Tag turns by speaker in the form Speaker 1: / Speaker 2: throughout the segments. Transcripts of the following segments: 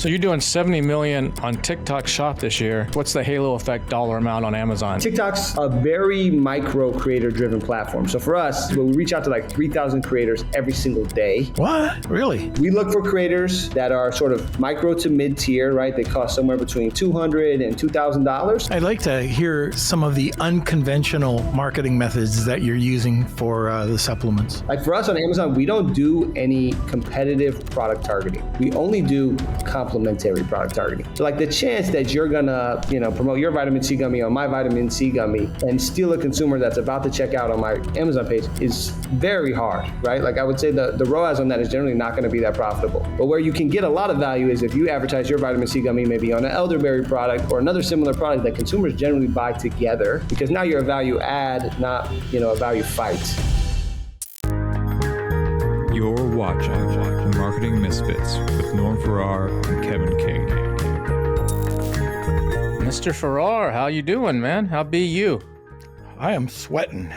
Speaker 1: So you're doing 70 million on TikTok Shop this year. What's the halo effect dollar amount on Amazon?
Speaker 2: TikTok's a very micro creator driven platform. So for us, we reach out to like 3,000 creators every single day.
Speaker 3: What? Really?
Speaker 2: We look for creators that are sort of micro to mid tier, right? They cost somewhere between $200 and $2,000.
Speaker 3: I'd like to hear some of the unconventional marketing methods that you're using for the supplements.
Speaker 2: Like for us on Amazon, we don't do any competitive product targeting. We only do complementary product targeting. So like the chance that you're gonna, promote your vitamin C gummy on my vitamin C gummy and steal a consumer that's about to check out on my Amazon page is very hard, right? Like I would say the ROAS on that is generally not gonna be that profitable. But where you can get a lot of value is if you advertise your vitamin C gummy maybe on an elderberry product or another similar product that consumers generally buy together, because now you're a value add, not, a value fight.
Speaker 4: You're watching Marketing Misfits with Norm Farrar and Kevin King.
Speaker 1: Mr. Farrar, how you doing, man? How be you?
Speaker 3: I am sweating.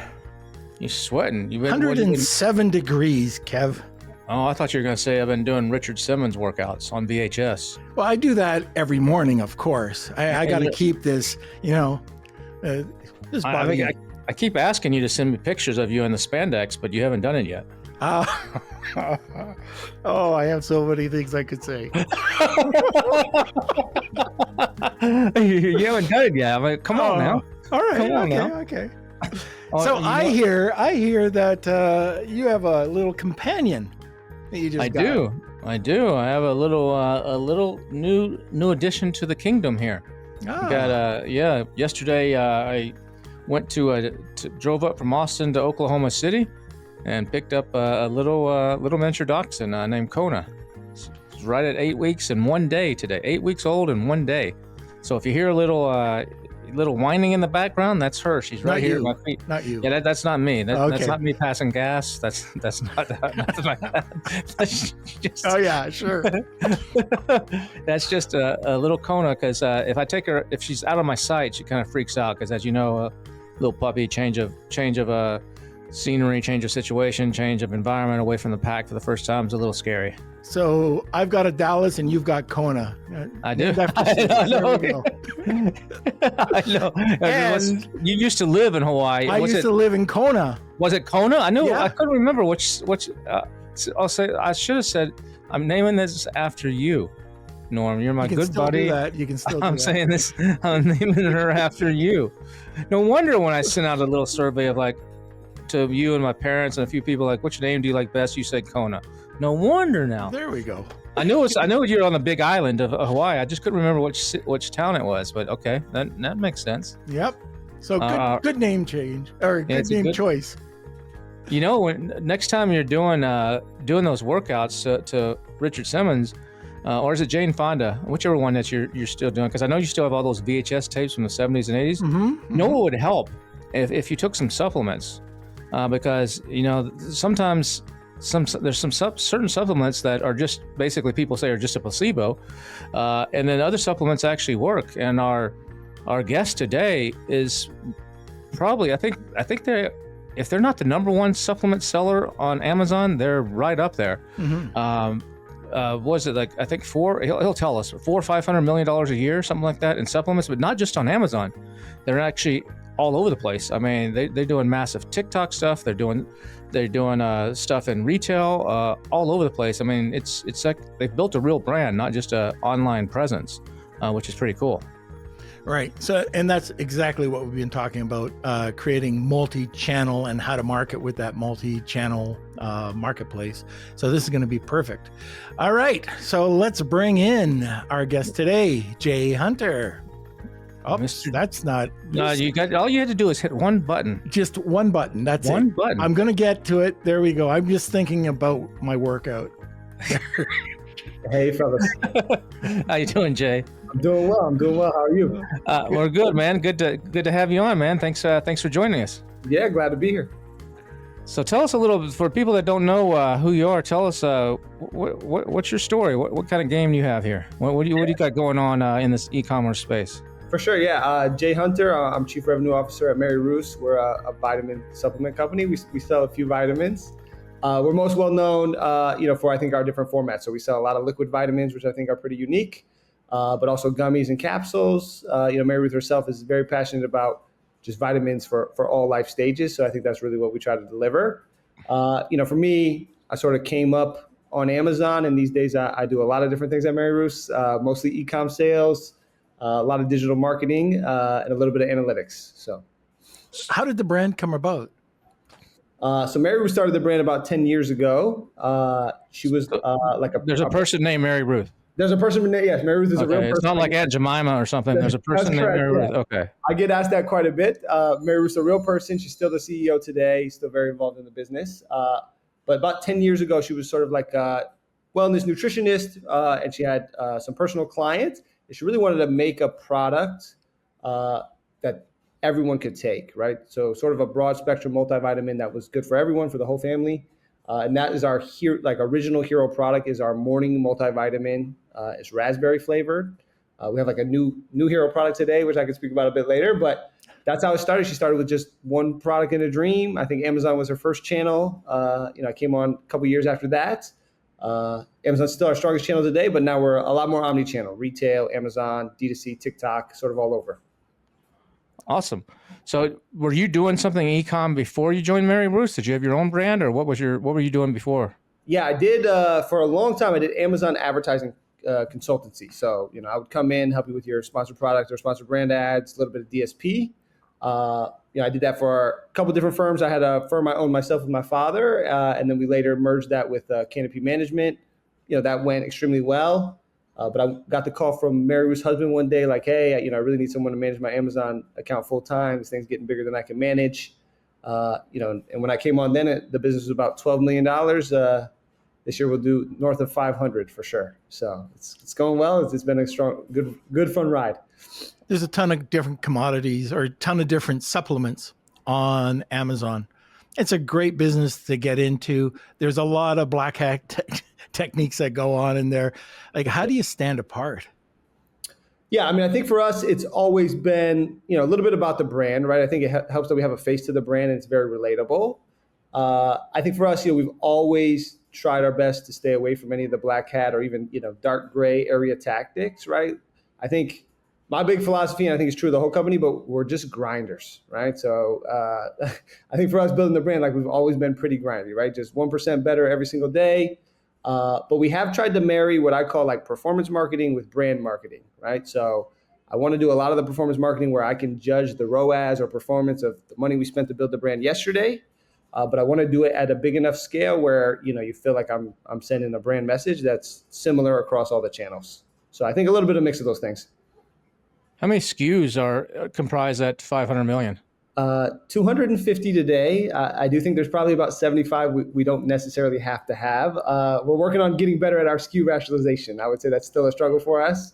Speaker 1: You sweating? You been
Speaker 3: 107 degrees, Kev.
Speaker 1: Oh, I thought you were going to say I've been doing Richard Simmons workouts on VHS.
Speaker 3: Well, I do that every morning, of course. I got to keep this, this body.
Speaker 1: I keep asking you to send me pictures of you in the spandex, but you haven't done it yet.
Speaker 3: Oh, I have so many things I could say.
Speaker 1: You haven't done it yet. I mean, come on now.
Speaker 3: All right.
Speaker 1: Come on
Speaker 3: Okay. So I hear that you have a little companion that you just got.
Speaker 1: I do. I have a little new addition to the kingdom here. Yesterday I went drove up from Austin to Oklahoma City and picked up a little miniature dachshund named Kona. It's right at 8 weeks and 1 day today. 8 weeks old and 1 day. So if you hear a little whining in the background, that's her. She's right here at my feet.
Speaker 3: Not you.
Speaker 1: Yeah, that's not me. That's not me passing gas. That's not that's just,
Speaker 3: oh yeah, sure.
Speaker 1: That's just a little Kona, because if she's out of my sight, she kind of freaks out, because as you know, a little puppy, change of scenery, change of situation, change of environment, away from the pack for the first time is a little scary.
Speaker 3: So I've got a Dallas and you've got Kona.
Speaker 1: I do.
Speaker 3: I know.
Speaker 1: I know. And you used to live in Hawaii.
Speaker 3: I used to live in Kona.
Speaker 1: Was it Kona? I knew.
Speaker 3: Yeah.
Speaker 1: I couldn't remember which. I'll say. I should have said. I'm naming this after you, Norm. You're my good buddy.
Speaker 3: Do that. You can still.
Speaker 1: I'm saying this. I'm naming her after you. No wonder when I sent out a little survey of to you and my parents and a few people, which name do you like best? You said Kona. No wonder now.
Speaker 3: There we go.
Speaker 1: I knew you're on the big island of Hawaii. I just couldn't remember which town it was, but okay, that makes sense.
Speaker 3: Yep. So good name change or good name choice.
Speaker 1: Next time you're doing those workouts to Richard Simmons, or is it Jane Fonda, whichever one that you're still doing? Because I know you still have all those VHS tapes from the 70s and 80s.
Speaker 3: Mm-hmm.
Speaker 1: You know what would help if you took some supplements, because sometimes. There's some certain supplements that are just basically people say are just a placebo, and then other supplements actually work. And our guest today is probably I think if they're not the number one supplement seller on Amazon, they're right up there.
Speaker 3: Mm-hmm.
Speaker 1: Was it I think he'll tell us $400 or $500 million a year, something like that, in supplements, but not just on Amazon. They're actually all over the place. I mean, they're doing massive TikTok stuff. They're doing stuff in retail, all over the place. I mean, it's like they've built a real brand, not just a online presence, which is pretty cool.
Speaker 3: Right. So, and that's exactly what we've been talking about, creating multi-channel and how to market with that multi-channel marketplace. So this is going to be perfect. All right. So let's bring in our guest today, Jay Hunter. Oh, that's not.
Speaker 1: No, all you had to do is hit one button.
Speaker 3: Just one button. That's
Speaker 1: one button.
Speaker 3: I'm going to get to it. There we go. I'm just thinking about my workout.
Speaker 2: Hey, fellas.
Speaker 1: How you doing, Jay?
Speaker 2: I'm doing well. How are you?
Speaker 1: We're good, man. Good to have you on, man. Thanks for joining us.
Speaker 2: Yeah, glad to be here.
Speaker 1: So tell us a little, for people that don't know who you are, tell us what's your story? What kind of game do you have here? What do you got going on in this e-commerce space?
Speaker 2: For sure, yeah. Jay Hunter, I'm Chief Revenue Officer at Mary Roos. We're a vitamin supplement company. We sell a few vitamins. We're most well known, for I think our different formats. So we sell a lot of liquid vitamins, which I think are pretty unique, but also gummies and capsules. Mary Ruth herself is very passionate about just vitamins for all life stages. So I think that's really what we try to deliver. For me, I sort of came up on Amazon, and these days I do a lot of different things at Mary Ruth's, mostly e-com sales, a lot of digital marketing, and a little bit of analytics. So,
Speaker 3: How did the brand come about?
Speaker 2: so Mary Ruth started the brand about 10 years ago. She was like
Speaker 1: There's a person named Mary Ruth.
Speaker 2: There's a person. Yes, Mary Ruth is a real
Speaker 1: Okay,
Speaker 2: person.
Speaker 1: it's not like Aunt Jemima or something. There's a person named
Speaker 2: correct,
Speaker 1: Mary Ruth.
Speaker 2: yeah.
Speaker 1: Okay.
Speaker 2: I get asked that quite a bit. Mary Ruth's a real person. She's still the CEO today. Still very involved in the business. But about 10 years ago, she was sort of like a wellness nutritionist, and she had some personal clients. And she really wanted to make a product that everyone could take, right? So sort of a broad spectrum multivitamin that was good for everyone, for the whole family. And that is our original hero product is our morning multivitamin. It's raspberry flavored. We have like a new hero product today, which I can speak about a bit later. But that's how it started. She started with just one product in a dream. I think Amazon was her first channel. I came on a couple years after that. Amazon's still our strongest channel today, but now we're a lot more omni-channel: retail, Amazon, D2C, TikTok, sort of all over.
Speaker 1: Awesome. So were you doing something e-com before you joined Mary Ruth? Did you have your own brand, or what were you doing before?
Speaker 2: Yeah, I did for a long time. I did Amazon advertising consultancy. So, I would come in, help you with your sponsored product or sponsored brand ads, a little bit of DSP. I did that for a couple different firms. I had a firm I owned myself with my father, and then we later merged that with Canopy Management. That went extremely well. But I got the call from Mary Ruth's husband one day, like, hey, I really need someone to manage my Amazon account full time. This thing's getting bigger than I can manage. And when I came on, then the business was about $12 million. This year we'll do north of 500 for sure. So it's going well. It's been a strong, good fun ride.
Speaker 3: There's a ton of different commodities or a ton of different supplements on Amazon. It's a great business to get into. There's a lot of black hat techniques that go on in there. Like, how do you stand apart?
Speaker 2: Yeah, I think for us, it's always been, a little bit about the brand, right? I think it helps that we have a face to the brand and it's very relatable. I think for us, we've always tried our best to stay away from any of the black hat or even, dark gray area tactics, right? I think my big philosophy, and I think it's true of the whole company, but we're just grinders, right? So I think for us building the brand, like we've always been pretty grindy, right? Just 1% better every single day. But we have tried to marry what I call like performance marketing with brand marketing, right? So I want to do a lot of the performance marketing where I can judge the ROAS or performance of the money we spent to build the brand yesterday. But I want to do it at a big enough scale where, you feel like I'm sending a brand message that's similar across all the channels. So I think a little bit of a mix of those things.
Speaker 1: How many SKUs are comprised at 500 million?
Speaker 2: 250 today. I do think there's probably about 75 we don't necessarily have to have. We're working on getting better at our SKU rationalization. I would say that's still a struggle for us.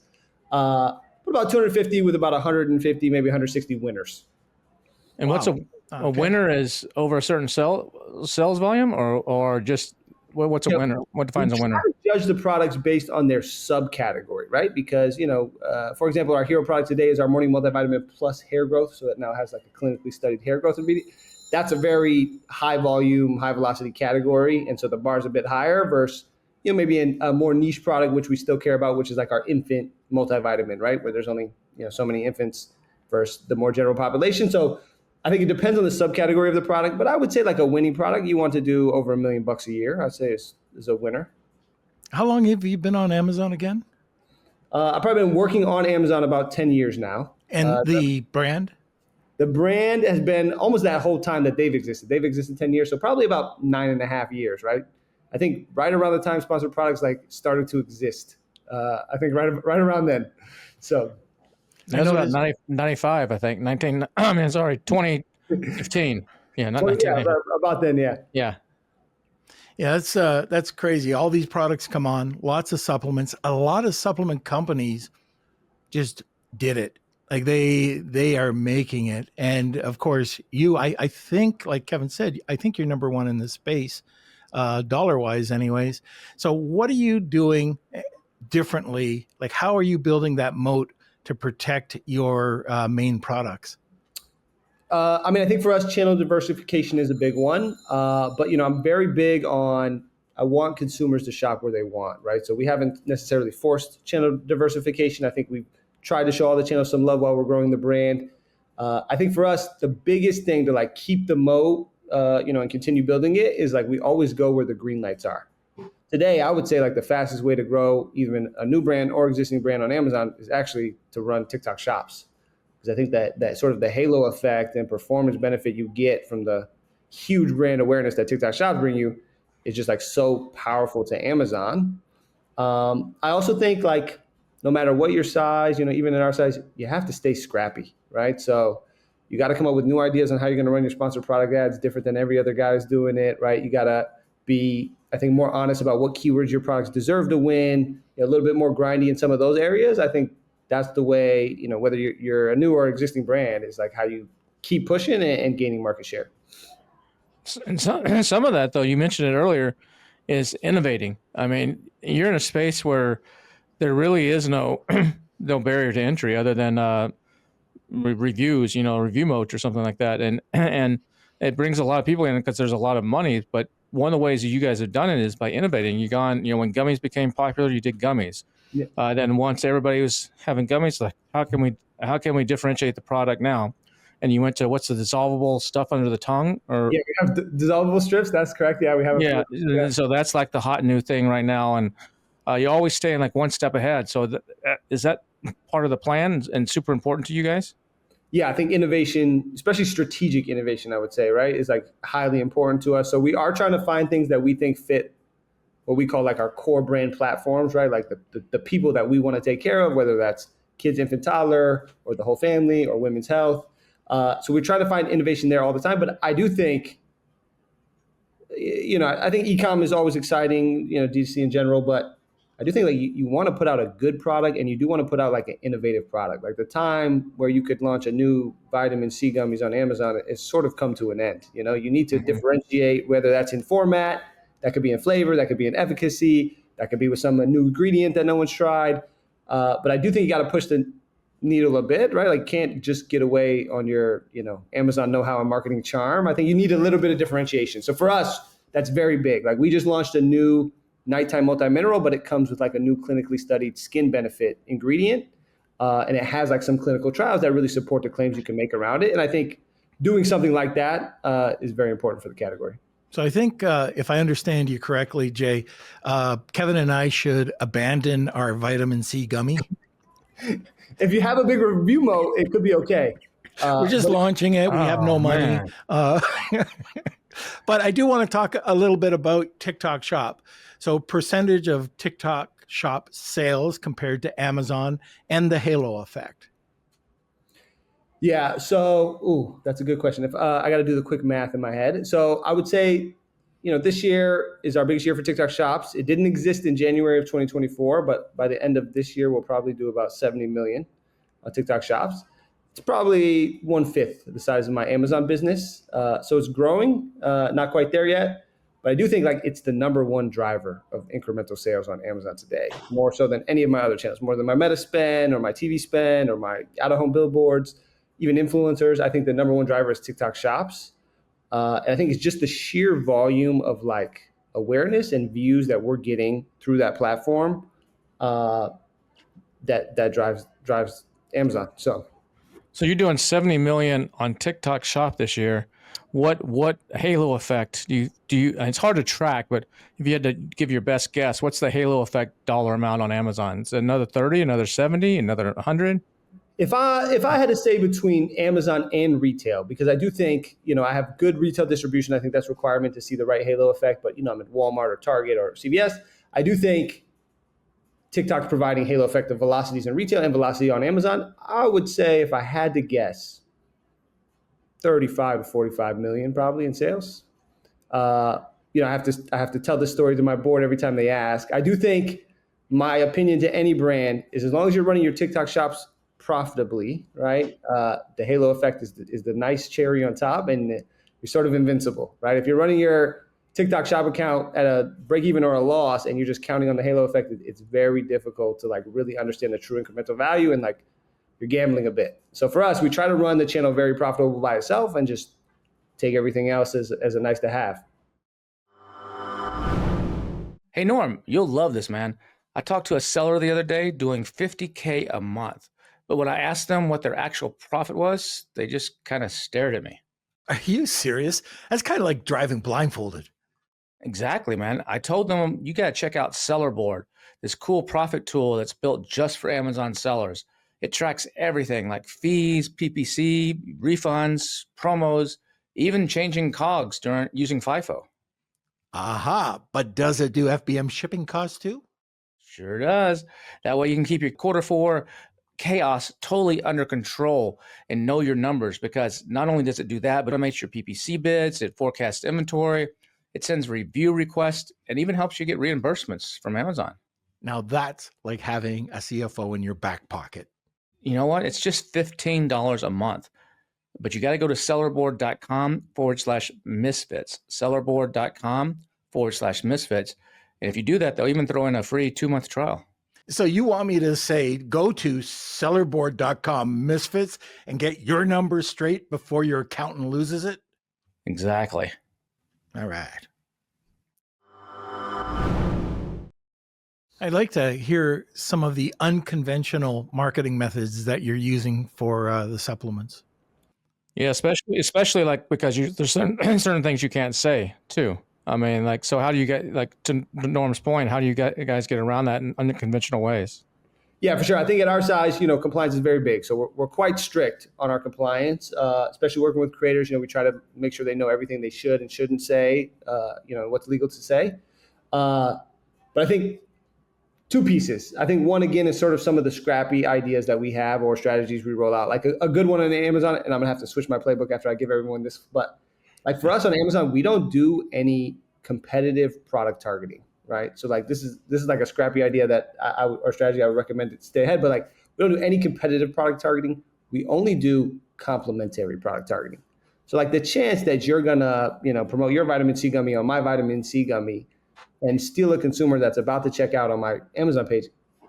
Speaker 2: But about 250 with about 150, maybe 160 winners.
Speaker 1: And
Speaker 3: Wow.
Speaker 1: what's a winner is over a certain sales volume or just what's a winner? What defines a winner?
Speaker 2: We judge the products based on their subcategory, right? Because, for example, our hero product today is our morning multivitamin plus hair growth. So it now has like a clinically studied hair growth ingredient. That's a very high volume, high velocity category. And so the bar is a bit higher versus, maybe a more niche product, which we still care about, which is like our infant multivitamin, right? Where there's only, so many infants versus the more general population. So I think it depends on the subcategory of the product, but I would say like a winning product, you want to do over $1 million a year. I'd say is a winner.
Speaker 3: How long have you been on Amazon again?
Speaker 2: I've probably been working on Amazon about 10 years now.
Speaker 3: And the brand?
Speaker 2: The brand has been almost that whole time that they've existed. They've existed 10 years, so probably about 9.5 years, right? I think right around the time sponsored products like started to exist. I think right around then. So.
Speaker 1: That was about 95, I think. 2015. Yeah, not 19.
Speaker 2: Yeah, about then, yeah.
Speaker 1: Yeah.
Speaker 3: Yeah, that's crazy. All these products come on, lots of supplements. A lot of supplement companies just did it. Like they are making it. And of course, I think, like Kevin said, I think you're number one in this space, dollar-wise anyways. So what are you doing differently? Like, how are you building that moat to protect your main products?
Speaker 2: I mean, I think for us, channel diversification is a big one. But I'm very big on I want consumers to shop where they want, right? So we haven't necessarily forced channel diversification. I think we've tried to show all the channels some love while we're growing the brand. I think for us, the biggest thing to like keep the moat, and continue building it is like we always go where the green lights are. Today, I would say like the fastest way to grow even a new brand or existing brand on Amazon is actually to run TikTok shops. Because I think that sort of the halo effect and performance benefit you get from the huge brand awareness that TikTok shops bring you is just like so powerful to Amazon. I also think like no matter what your size, even in our size, you have to stay scrappy, right? So you got to come up with new ideas on how you're going to run your sponsored product ads different than every other guy is doing it, right? You got to be, I think, more honest about what keywords your products deserve to win, a little bit more grindy in some of those areas. I think that's the way, whether you're a new or existing brand, is like how you keep pushing and gaining market share.
Speaker 1: And some of that, though, you mentioned it earlier, is innovating. I mean, you're in a space where there really is no no barrier to entry other than reviews, review modes or something like that, and it brings a lot of people in because there's a lot of money. But one of the ways that you guys have done it is by innovating. You gone, when gummies became popular, you did gummies.
Speaker 2: Yeah.
Speaker 1: Then once everybody was having gummies, like how can we differentiate the product now? And you went to what's the dissolvable stuff under the tongue, or
Speaker 2: Yeah, we have dissolvable strips. That's correct. Yeah, we have.
Speaker 1: yeah. So that's like the hot new thing right now, and you always stay in like one step ahead. So is that part of the plan and super important to you guys?
Speaker 2: Yeah, I think innovation, especially strategic innovation, I would say, right, is like highly important to us. So we are trying to find things that we think fit what we call like our core brand platforms, right? Like the people that we want to take care of, whether that's kids, infant, toddler, or the whole family, or women's health. So we try to find innovation there all the time. But I do think, I think e-com is always exciting, DC in general, but I do think like you want to put out a good product, and you do want to put out like an innovative product. Like the time where you could launch a new vitamin C gummies on Amazon, it's sort of come to an end. You need to differentiate, whether that's in format, that could be in flavor, that could be in efficacy, that could be with some new ingredient that no one's tried. But I do think you got to push the needle a bit, right? Like can't just get away on your, Amazon know-how and marketing charm. I think you need a little bit of differentiation. So for us, that's very big. Like we just launched a new nighttime multi-mineral, but it comes with like a new clinically studied skin benefit ingredient. And it has like some clinical trials that really support the claims you can make around it. And I think doing something like that is very important for the category.
Speaker 3: So I think if I understand you correctly, Jay, Kevin and I should abandon our vitamin C gummy.
Speaker 2: If you have a big review mode, it could be okay.
Speaker 3: We're just launching it. We have no money. But I do want to talk a little bit about TikTok Shop. So percentage of TikTok Shop sales compared to Amazon and the halo effect.
Speaker 2: Yeah. So, that's a good question. If I got to do the quick math in my head. So I would say, this year is our biggest year for TikTok Shops. It didn't exist in January of 2024, but by the end of this year, we'll probably do about 70 million on TikTok Shops. It's probably 1/5 the size of my Amazon business. So it's growing, not quite there yet. But I do think like it's the number one driver of incremental sales on Amazon today, more so than any of my other channels, more than my Meta spend or my TV spend or my out-of-home billboards, even influencers. I think the number one driver is TikTok Shops. And I think it's just the sheer volume of like awareness and views that we're getting through that platform that drives Amazon.
Speaker 1: So you're doing 70 million on TikTok Shop this year. What halo effect do you? It's hard to track, but if you had to give your best guess, what's the halo effect dollar amount on Amazon? Is it another 30, another 70, another 100?
Speaker 2: If I had to say between Amazon and retail, because I do think, I have good retail distribution. I think that's a requirement to see the right halo effect. But, I'm at Walmart or Target or CVS. I do think TikTok's providing halo effect of velocities in retail and velocity on Amazon. I would say if I had to guess, 35 to 45 million probably in sales. I have to tell this story to my board every time they ask. I do think my opinion to any brand is as long as you're running your TikTok shops profitably, right? The halo effect is the nice cherry on top, and you're sort of invincible, right? If you're running your TikTok shop account at a break even or a loss, and you're just counting on the halo effect, it's very difficult to like really understand the true incremental value and like you're gambling a bit. So for us, we try to run the channel very profitable by itself and just take everything else as a nice to have.
Speaker 1: Hey, Norm, you'll love this, man. I talked to a seller the other day doing 50K a month. But when I asked them what their actual profit was, they just kind of stared at me.
Speaker 3: Are you serious? That's kind of like driving blindfolded.
Speaker 1: Exactly, man. I told them you got to check out Sellerboard, this cool profit tool that's built just for Amazon sellers. It tracks everything like fees, PPC, refunds, promos, even changing COGS during using FIFO.
Speaker 3: Aha. But does it do FBM shipping costs too?
Speaker 1: Sure does. That way you can keep your quarter four chaos totally under control and know your numbers, because not only does it do that, but it makes your PPC bids, it forecasts inventory, it sends review requests, and even helps you get reimbursements from Amazon.
Speaker 3: Now that's like having a CFO in your back pocket.
Speaker 1: You know what? It's just $15 a month. But you got to go to sellerboard.com/misfits, sellerboard.com/misfits. And if you do that, they'll even throw in a free 2-month trial.
Speaker 3: So you want me to say, go to sellerboard.com misfits and get your numbers straight before your accountant loses it?
Speaker 1: Exactly.
Speaker 3: All right. I'd like to hear some of the unconventional marketing methods that you're using for the supplements.
Speaker 1: Yeah, especially like because there's certain things you can't say too. I mean, like, so how do you get, like, to Norm's point, how do you guys get around that in unconventional ways?
Speaker 2: Yeah, for sure. I think at our size, compliance is very big. So we're quite strict on our compliance, especially working with creators. We try to make sure they know everything they should and shouldn't say, what's legal to say. But I think two pieces. I think one, again, is sort of some of the scrappy ideas that we have or strategies we roll out. Like a good one on Amazon, and I'm going to have to switch my playbook after I give everyone this, but like for us on Amazon, we don't do any competitive product targeting, right? So like this is like a scrappy idea that or strategy I would recommend to stay ahead. But like we don't do any competitive product targeting. We only do complementary product targeting. So like the chance that you're gonna promote your vitamin C gummy on my vitamin C gummy and steal a consumer that's about to check out on my Amazon page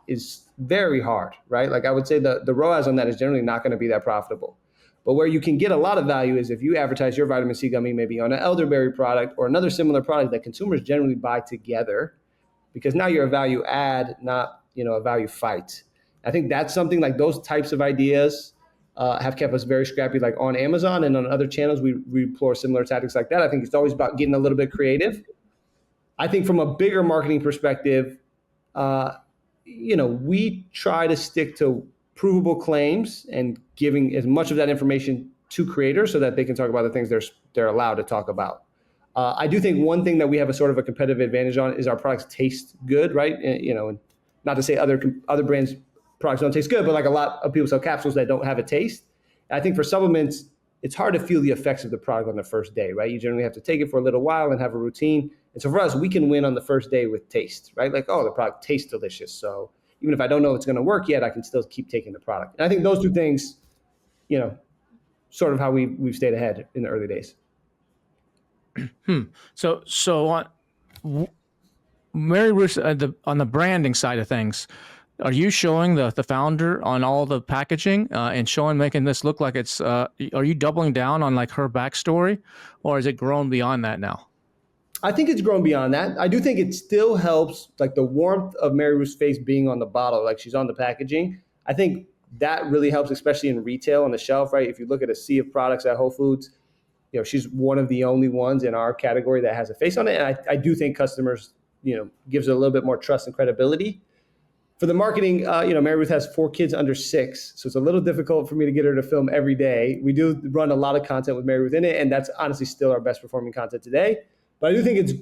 Speaker 2: is very hard, right? Like I would say the ROAS on that is generally not going to be that profitable. But where you can get a lot of value is if you advertise your vitamin C gummy maybe on an elderberry product or another similar product that consumers generally buy together, because now you're a value add, not a value fight. I think that's something like those types of ideas have kept us very scrappy. Like on Amazon and on other channels, we employ similar tactics like that. I think it's always about getting a little bit creative. I think from a bigger marketing perspective, we try to stick to provable claims and giving as much of that information to creators so that they can talk about the things they're allowed to talk about. I do think one thing that we have a sort of a competitive advantage on is our products taste good, right? And not to say other brands' products don't taste good, but like a lot of people sell capsules that don't have a taste. And I think for supplements, it's hard to feel the effects of the product on the first day, right? You generally have to take it for a little while and have a routine. And so for us, we can win on the first day with taste, right? Like, oh, the product tastes delicious. So even if I don't know it's going to work yet, I can still keep taking the product. And I think those two things, sort of how we've stayed ahead in the early days.
Speaker 1: So on Mary Ruth, on the branding side of things, are you showing the founder on all the packaging and making this look like it's? Are you doubling down on like her backstory, or has it grown beyond that now?
Speaker 2: I think it's grown beyond that. I do think it still helps, like the warmth of Mary Ruth's face being on the bottle, like she's on the packaging. I think that really helps, especially in retail on the shelf, right? If you look at a sea of products at Whole Foods, she's one of the only ones in our category that has a face on it. And I do think customers, gives it a little bit more trust and credibility. For the marketing, Mary Ruth has 4 kids under 6, so it's a little difficult for me to get her to film every day. We do run a lot of content with Mary Ruth in it, and that's honestly still our best performing content today. But I do think it's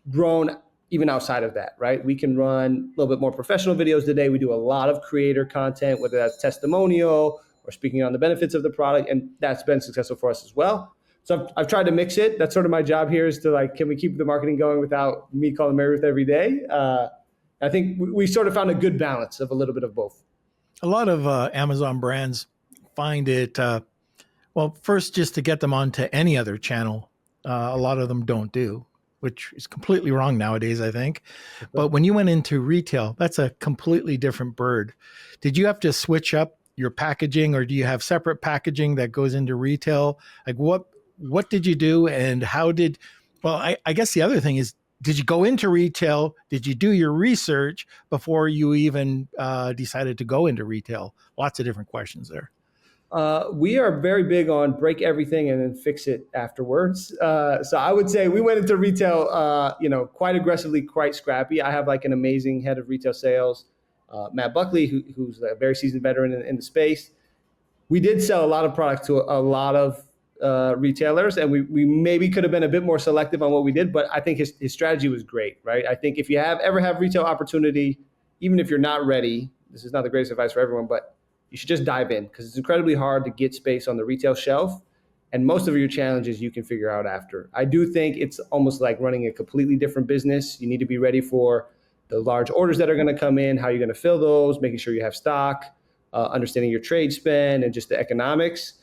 Speaker 2: grown even outside of that, right? We can run a little bit more professional videos today. We do a lot of creator content, whether that's testimonial or speaking on the benefits of the product, and that's been successful for us as well. So I've tried to mix it. That's sort of my job here, is to like, can we keep the marketing going without me calling Mary Ruth every day? I think we sort of found a good balance of a little bit of both.
Speaker 3: A lot of Amazon brands find it, first, just to get them onto any other channel, a lot of them don't do, which is completely wrong nowadays, I think. But when you went into retail, that's a completely different bird. Did you have to switch up your packaging, or do you have separate packaging that goes into retail? Like what did you do, and how did? Well, I guess the other thing is, did you go into retail? Did you do your research before you even decided to go into retail? Lots of different questions there.
Speaker 2: We are very big on break everything and then fix it afterwards. So I would say we went into retail, quite aggressively, quite scrappy. I have like an amazing head of retail sales, Matt Buckley, who's a very seasoned veteran in the space. We did sell a lot of product to a lot of retailers, and we maybe could have been a bit more selective on what we did, but I think his strategy was great, right? I think if you ever have retail opportunity, even if you're not ready, this is not the greatest advice for everyone, but you should just dive in, because it's incredibly hard to get space on the retail shelf. And most of your challenges you can figure out after. I do think it's almost like running a completely different business. You need to be ready for the large orders that are going to come in, how you're going to fill those, making sure you have stock, understanding your trade spend and just the economics.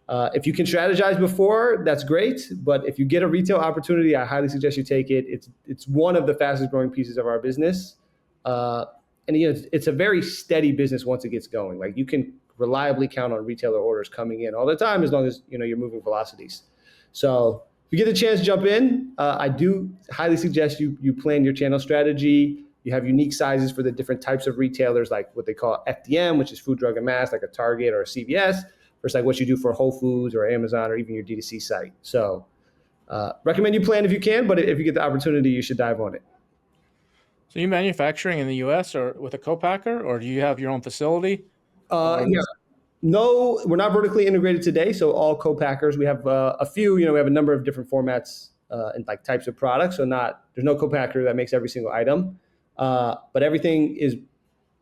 Speaker 2: If you can strategize before, that's great. But if you get a retail opportunity, I highly suggest you take it. It's one of the fastest growing pieces of our business. And it's a very steady business once it gets going. Like you can reliably count on retailer orders coming in all the time, as long as you're moving velocities. So if you get the chance, jump in. I do highly suggest you plan your channel strategy. You have unique sizes for the different types of retailers, like what they call FDM, which is food, drug, and mass, like a Target or a CVS, versus like what you do for Whole Foods or Amazon or even your D2C site. So recommend you plan if you can, but if you get the opportunity, you should dive on it.
Speaker 1: So you manufacturing in the U.S. or with a co-packer, or do you have your own facility?
Speaker 2: Yeah. No, we're not vertically integrated today. So all co-packers, we have a few, we have a number of different formats and like types of products. So there's no co-packer that makes every single item. But everything is,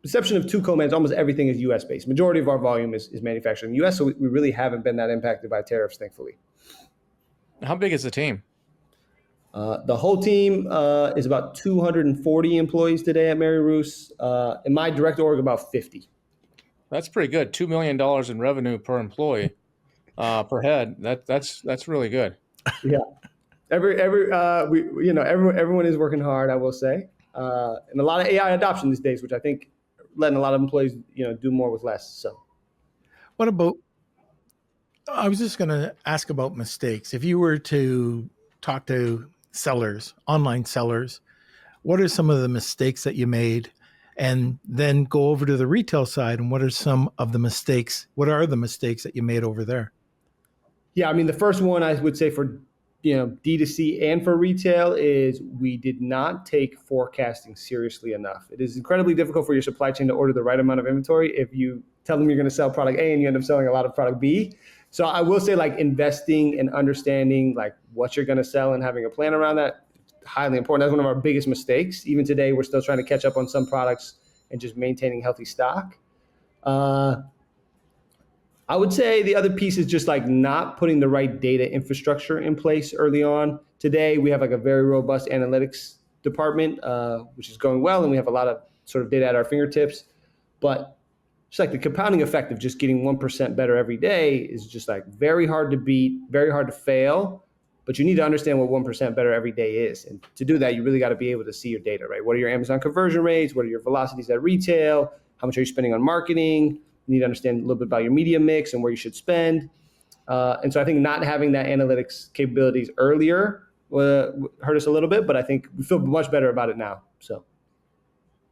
Speaker 2: exception of two co-mans, almost everything is U.S. based. Majority of our volume is manufactured in the U.S. So we really haven't been that impacted by tariffs, thankfully.
Speaker 1: How big is the team?
Speaker 2: The whole team is about 240 employees today at Mary Roos. In my direct org, about 50.
Speaker 1: That's pretty good. $2 million in revenue per employee, per head. That's really good.
Speaker 2: Yeah. Everyone is working hard, I will say. And a lot of AI adoption these days, which I think letting a lot of employees, do more with less. So
Speaker 3: What about, I was just going to ask about mistakes. If you were to talk to sellers, online sellers, what are some of the mistakes that you made? And then go over to the retail side, and what are the mistakes that you made over there?
Speaker 2: Yeah, I mean, the first one I would say for D2C and for retail is we did not take forecasting seriously enough. It is incredibly difficult for your supply chain to order the right amount of inventory if you tell them you're going to sell product A and you end up selling a lot of product B. So I will say, like, investing and understanding like what you're going to sell and having a plan around that, highly important. That's one of our biggest mistakes. Even today, we're still trying to catch up on some products and just maintaining healthy stock. I would say the other piece is just like not putting the right data infrastructure in place early on. Today, we have like a very robust analytics department, which is going well, and we have a lot of sort of data at our fingertips. But just like the compounding effect of just getting 1% better every day is just like very hard to beat, very hard to fail. But you need to understand what 1% better every day is. And to do that, you really got to be able to see your data, right? What are your Amazon conversion rates? What are your velocities at retail? How much are you spending on marketing? You need to understand a little bit about your media mix and where you should spend. And so I think not having that analytics capabilities earlier hurt us a little bit, but I think we feel much better about it now. So,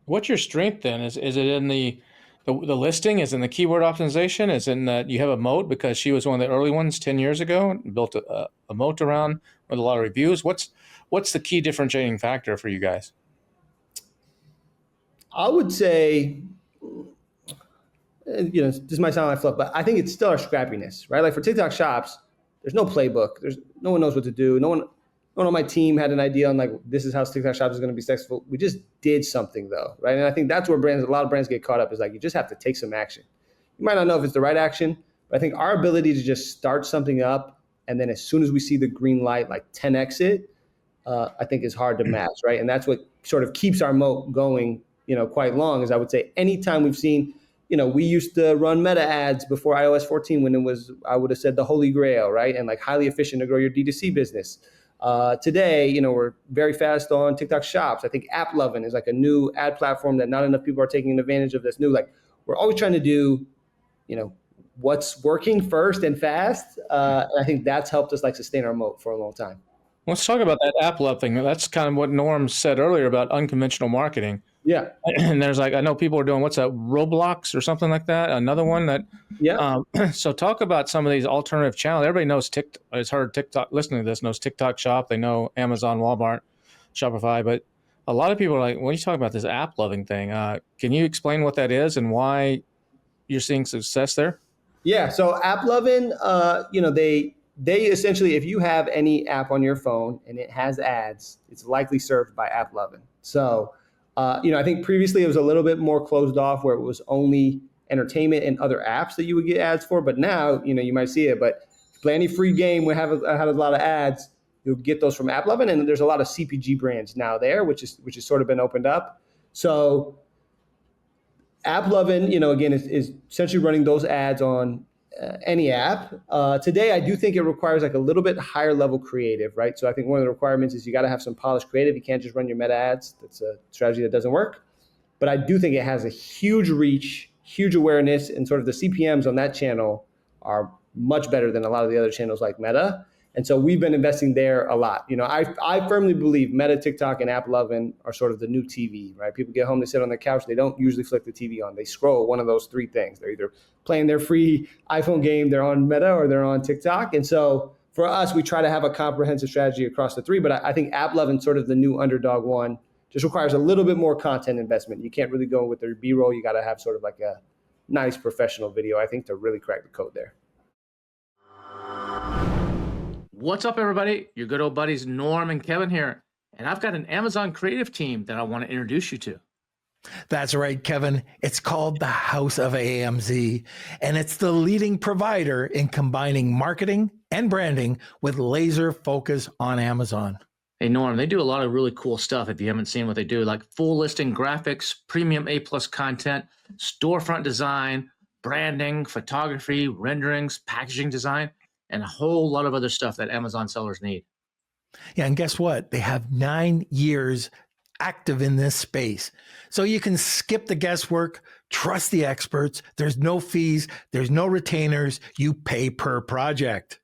Speaker 1: what's your strength then? Is it in the listing? Is it in the keyword optimization? Is it in that you have a moat because she was one of the early ones 10 years ago and built a moat around with a lot of reviews? What's the key differentiating factor for you guys?
Speaker 2: I would say, this might sound like fluff, but I think it's still our scrappiness, right? Like for TikTok shops, there's no playbook. No one knows what to do. No one on my team had an idea on like, this is how TikTok shops is going to be successful. We just did something though, right? And I think that's where a lot of brands get caught up, is like, you just have to take some action. You might not know if it's the right action, but I think our ability to just start something up, and then as soon as we see the green light, like 10x it, I think is hard to match, right? And that's what sort of keeps our moat going, quite long. Is I would say anytime we've seen, we used to run meta ads before iOS 14 when it was, I would have said, the holy grail, right? And like highly efficient to grow your D2C business. Today, we're very fast on TikTok shops. I think AppLovin is like a new ad platform that not enough people are taking advantage of. That's new. Like we're always trying to do what's working first and fast. And I think that's helped us like sustain our moat for a long time.
Speaker 1: Let's talk about that AppLovin thing. That's kind of what Norm said earlier about unconventional marketing.
Speaker 2: Yeah.
Speaker 1: And there's I know people are doing, what's that, Roblox or something like that? Another one that,
Speaker 2: Yeah.
Speaker 1: So talk about some of these alternative channels. Everybody knows TikTok, has heard TikTok, listening to this, knows TikTok Shop. They know Amazon, Walmart, Shopify, but a lot of people are like, when you talk about this AppLovin thing, can you explain what that is and why you're seeing success there?
Speaker 2: Yeah. So AppLovin, they essentially, if you have any app on your phone and it has ads, it's likely served by AppLovin. So, I think previously it was a little bit more closed off where it was only entertainment and other apps that you would get ads for. But now, you might see it, but if you play any free game, we have a lot of ads. You'll get those from AppLovin, and there's a lot of CPG brands now there, which is sort of been opened up. So AppLovin, again, is essentially running those ads on any app. Today, I do think it requires like a little bit higher level creative, right? So I think one of the requirements is you got to have some polished creative. You can't just run your meta ads. That's a strategy that doesn't work. But I do think it has a huge reach, huge awareness, and sort of the CPMs on that channel are much better than a lot of the other channels like Meta. And so we've been investing there a lot. I firmly believe Meta, TikTok, and AppLovin are sort of the new TV, right? People get home, they sit on their couch, they don't usually flick the TV on. They scroll one of those three things. They're either playing their free iPhone game, they're on Meta, or they're on TikTok. And so for us, we try to have a comprehensive strategy across the three. But I think AppLovin, sort of the new underdog one, just requires a little bit more content investment. You can't really go with their B-roll. You got to have sort of like a nice professional video, I think, to really crack the code there.
Speaker 1: What's up, everybody? Your good old buddies Norm and Kevin here, and I've got an Amazon creative team that I want to introduce you to.
Speaker 3: That's right, Kevin. It's called the House of AMZ, and it's the leading provider in combining marketing and branding with laser focus on Amazon.
Speaker 1: Hey, Norm, they do a lot of really cool stuff if you haven't seen what they do, like full listing graphics, premium A+ content, storefront design, branding, photography, renderings, packaging design, and a whole lot of other stuff that Amazon sellers need.
Speaker 3: Yeah, and guess what? They have 9 years active in this space. So you can skip the guesswork, trust the experts. There's no fees, there's no retainers. You pay per project.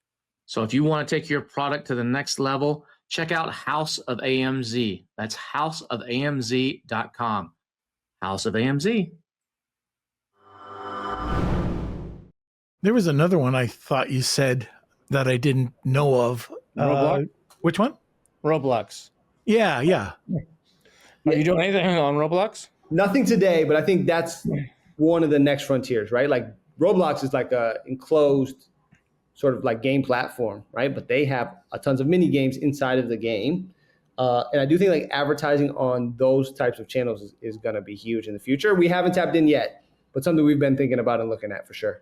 Speaker 1: So if you want to take your product to the next level, check out House of AMZ. That's houseofamz.com. House of AMZ.
Speaker 3: There was another one I thought you said that I didn't know of.
Speaker 1: Roblox?
Speaker 3: Which one?
Speaker 1: Roblox.
Speaker 3: Yeah.
Speaker 1: Are you doing anything on Roblox?
Speaker 2: Nothing today, but I think that's one of the next frontiers, right? Like Roblox is like a enclosed sort of like game platform, right? But they have a tons of mini games inside of the game. And I do think like advertising on those types of channels is going to be huge in the future. We haven't tapped in yet, but something we've been thinking about and looking at for sure.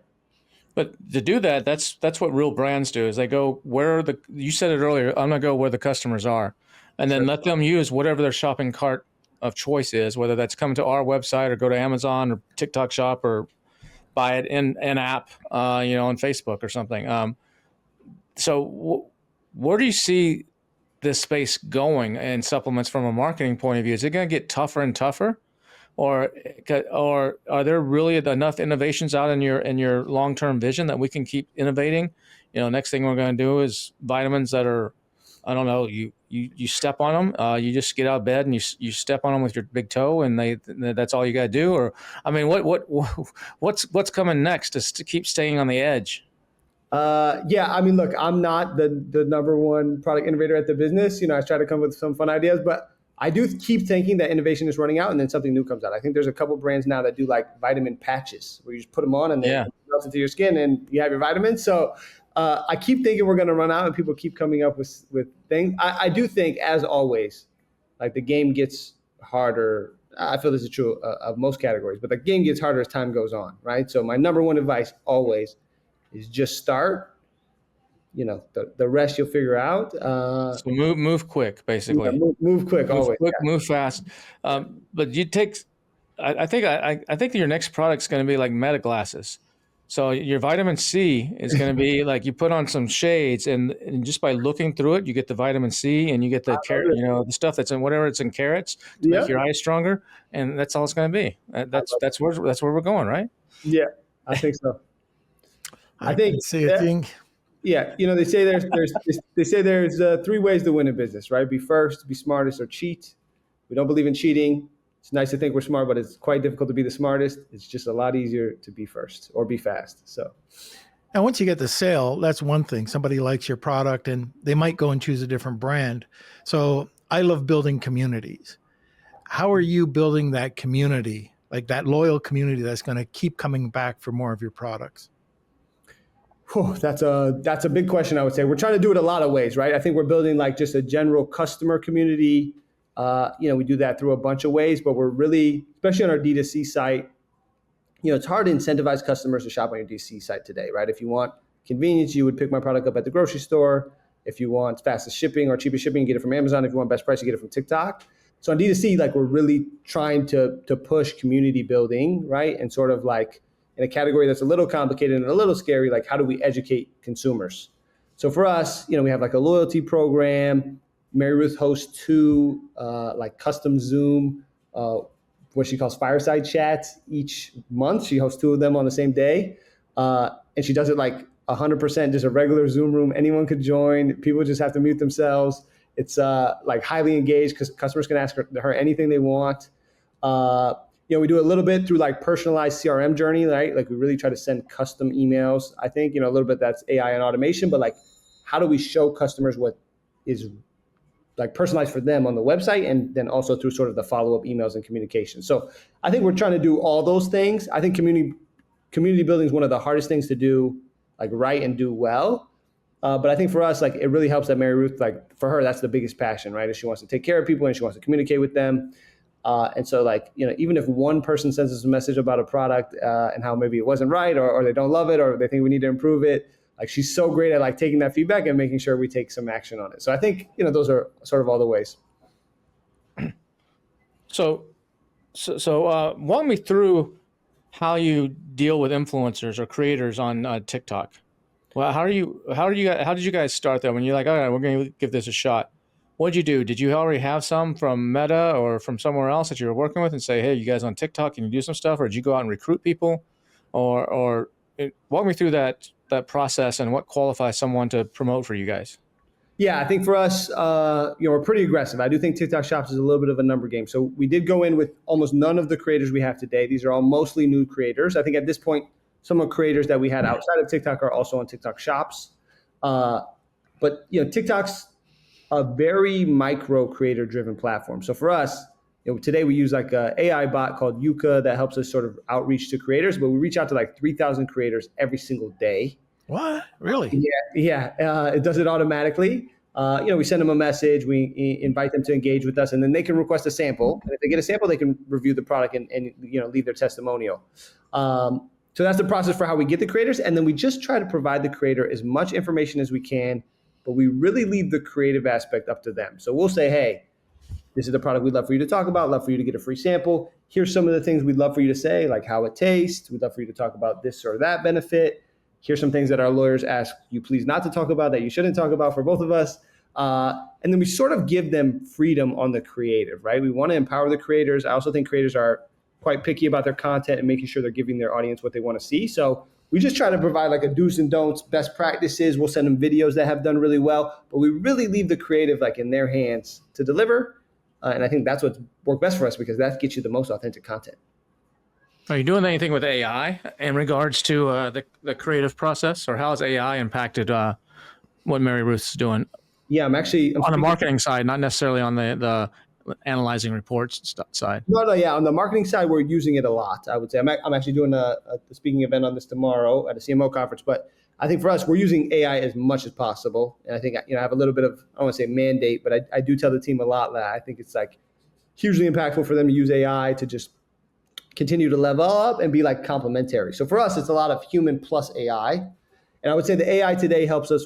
Speaker 1: But to do that, that's what real brands do, is they go where you said it earlier, I'm going to go where the customers are, and then let them use whatever their shopping cart of choice is, whether that's come to our website or go to Amazon or TikTok Shop or buy it in an app, on Facebook or something. So where do you see this space going in supplements from a marketing point of view? Is it going to get tougher and tougher? Or are there really enough innovations out in your long-term vision that we can keep innovating? Next thing we're going to do is vitamins that are, I don't know, you step on them, you just get out of bed and you step on them with your big toe, and that's all you got to do. Or I mean, what's coming next to keep staying on the edge?
Speaker 2: Yeah, I mean, look, I'm not the number one product innovator at the business. I try to come with some fun ideas, but I do keep thinking that innovation is running out and then something new comes out. I think there's a couple brands now that do like vitamin patches where you just put them on and then melt into your skin and you have your vitamins. So I keep thinking we're going to run out and people keep coming up with things. I do think, as always, like the game gets harder. I feel this is true of most categories, but the game gets harder as time goes on, right? So my number one advice always is just start. The rest you'll figure out.
Speaker 1: So move quick, basically.
Speaker 2: Yeah, move quick, always.
Speaker 1: Quick, yeah. Move fast. But you take. I think your next product's going to be like meta glasses. So your vitamin C is going to be like you put on some shades, and just by looking through it, you get the vitamin C, and you get the carrot, the stuff that's in whatever it's in carrots to make your eyes stronger, and that's all it's going to be. That's where we're going, right?
Speaker 2: Yeah, I think so. I
Speaker 3: I
Speaker 2: think
Speaker 3: can see a thing.
Speaker 2: yeah, they say there's three ways to win in business, right? Be first, be smartest, or cheat. We don't believe in cheating. It's nice to think we're smart, but it's quite difficult to be the smartest. It's just a lot easier to be first or be fast. So
Speaker 3: And once you get the sale, that's one thing. Somebody likes your product and they might go and choose a different brand. So I love building communities. How are you building that community, like that loyal community that's going to keep coming back for more of your products?
Speaker 2: whew, that's a big question. I would say we're trying to do it a lot of ways, right? I think we're building like just a general customer community. We do that through a bunch of ways, but we're really, especially on our D2C site, it's hard to incentivize customers to shop on your DC site today, right? If you want convenience, you would pick my product up at the grocery store. If you want fastest shipping or cheapest shipping, you get it from Amazon. If you want best price, you get it from TikTok. So on D2C, like we're really trying to push community building, right? And sort of like in a category that's a little complicated and a little scary, like how do we educate consumers? So for us, we have like a loyalty program. Mary Ruth hosts two like custom Zoom what she calls fireside chats each month. She hosts two of them on the same day. And she does it like 100%, just a regular Zoom room. Anyone could join. People just have to mute themselves. It's like highly engaged because customers can ask her anything they want. We do a little bit through like personalized CRM journey, right? Like we really try to send custom emails. I think, a little bit that's AI and automation, but like how do we show customers what is like personalized for them on the website, and then also through sort of the follow-up emails and communication. So I think we're trying to do all those things. I think community building is one of the hardest things to do, like right and do well. But I think for us, like it really helps that Mary Ruth, like for her, that's the biggest passion, right? Is she wants to take care of people and she wants to communicate with them. And so like, even if one person sends us a message about a product and how maybe it wasn't right, or they don't love it, or they think we need to improve it, like she's so great at like taking that feedback and making sure we take some action on it. So I think, those are sort of all the ways.
Speaker 1: So walk me through how you deal with influencers or creators on TikTok. Well, how did you guys start that when you're like, all right, we're going to give this a shot? What'd you do? Did you already have some from Meta or from somewhere else that you were working with and say, hey, you guys on TikTok, can you do some stuff? Or did you go out and recruit people? Or walk me through that process and what qualifies someone to promote for you guys.
Speaker 2: Yeah, I think for us, we're pretty aggressive. I do think TikTok Shops is a little bit of a number game. So we did go in with almost none of the creators we have today. These are all mostly new creators. I think at this point, some of the creators that we had outside of TikTok are also on TikTok Shops. But TikTok's a very micro creator driven platform. So for us, today we use like an AI bot called Yuka that helps us sort of outreach to creators, but we reach out to like 3,000 creators every single day.
Speaker 3: What? Really?
Speaker 2: Yeah. It does it automatically. We send them a message, we invite them to engage with us, and then they can request a sample. And if they get a sample, they can review the product and leave their testimonial. So that's the process for how we get the creators. And then we just try to provide the creator as much information as we can, but we really leave the creative aspect up to them. So we'll say, hey, this is the product we'd love for you to talk about, love for you to get a free sample. Here's some of the things we'd love for you to say, like how it tastes. We'd love for you to talk about this or that benefit. Here's some things that our lawyers ask you please not to talk about that you shouldn't talk about for both of us. And then we sort of give them freedom on the creative, right? We want to empower the creators. I also think creators are quite picky about their content and making sure they're giving their audience what they want to see. So we just try to provide like a do's and don'ts, best practices. We'll send them videos that have done really well, but we really leave the creative like in their hands to deliver. And I think that's what's worked best for us because that gets you the most authentic content.
Speaker 1: Are you doing anything with AI in regards to the creative process, or how has AI impacted what Mary Ruth's doing?
Speaker 2: Yeah, I'm
Speaker 1: on the marketing side, not necessarily on the analyzing reports side.
Speaker 2: No, yeah. On the marketing side, we're using it a lot. I would say I'm actually doing a speaking event on this tomorrow at a CMO conference. But I think for us, we're using AI as much as possible. And I think I have a little bit of, I don't want to say mandate, but I do tell the team a lot that I think it's like hugely impactful for them to use AI to just continue to level up and be like complementary. So for us, it's a lot of human plus AI. And I would say the AI today helps us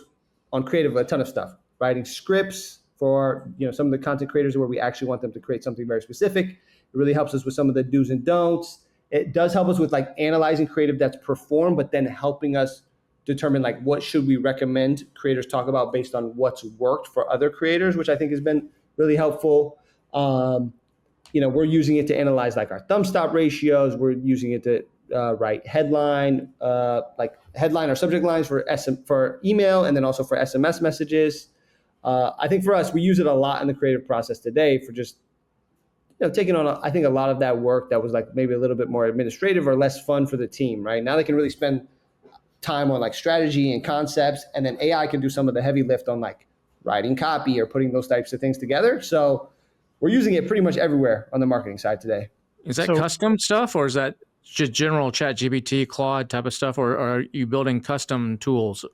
Speaker 2: on creative a ton of stuff, writing scripts for some of the content creators where we actually want them to create something very specific. It really helps us with some of the do's and don'ts. It does help us with like analyzing creative that's performed, but then helping us determine like what should we recommend creators talk about based on what's worked for other creators, which I think has been really helpful. We're using it to analyze like our thumb stop ratios. We're using it to write headline or subject lines for email, and then also for SMS messages. I think for us, we use it a lot in the creative process today for just taking on, I think, a lot of that work that was like maybe a little bit more administrative or less fun for the team, right? Now they can really spend time on like strategy and concepts, and then AI can do some of the heavy lift on like writing copy or putting those types of things together. So we're using it pretty much everywhere on the marketing side today.
Speaker 1: Is that custom stuff, or is that just general Chat GPT, Claude type of stuff, or are you building custom tools?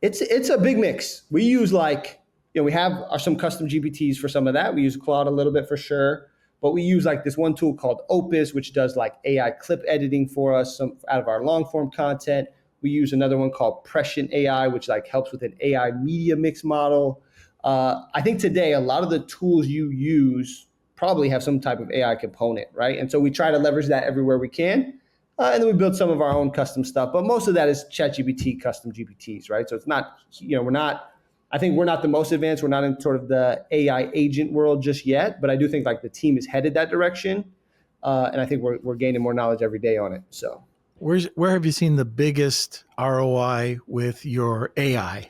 Speaker 2: It's a big mix. We use we have some custom GPTs for some of that. We use Claude a little bit for sure, but we use like this one tool called Opus, which does like AI clip editing for us, some out of our long form content. We use another one called Prescient AI, which like helps with an AI media mix model. I think today a lot of the tools you use probably have some type of AI component, right? And so we try to leverage that everywhere we can. And then we build some of our own custom stuff, but most of that is ChatGPT custom GPTs, right? So it's not, I think we're not the most advanced. We're not in sort of the AI agent world just yet, but I do think like the team is headed that direction. And I think we're gaining more knowledge every day on it. So
Speaker 3: where have you seen the biggest ROI with your AI?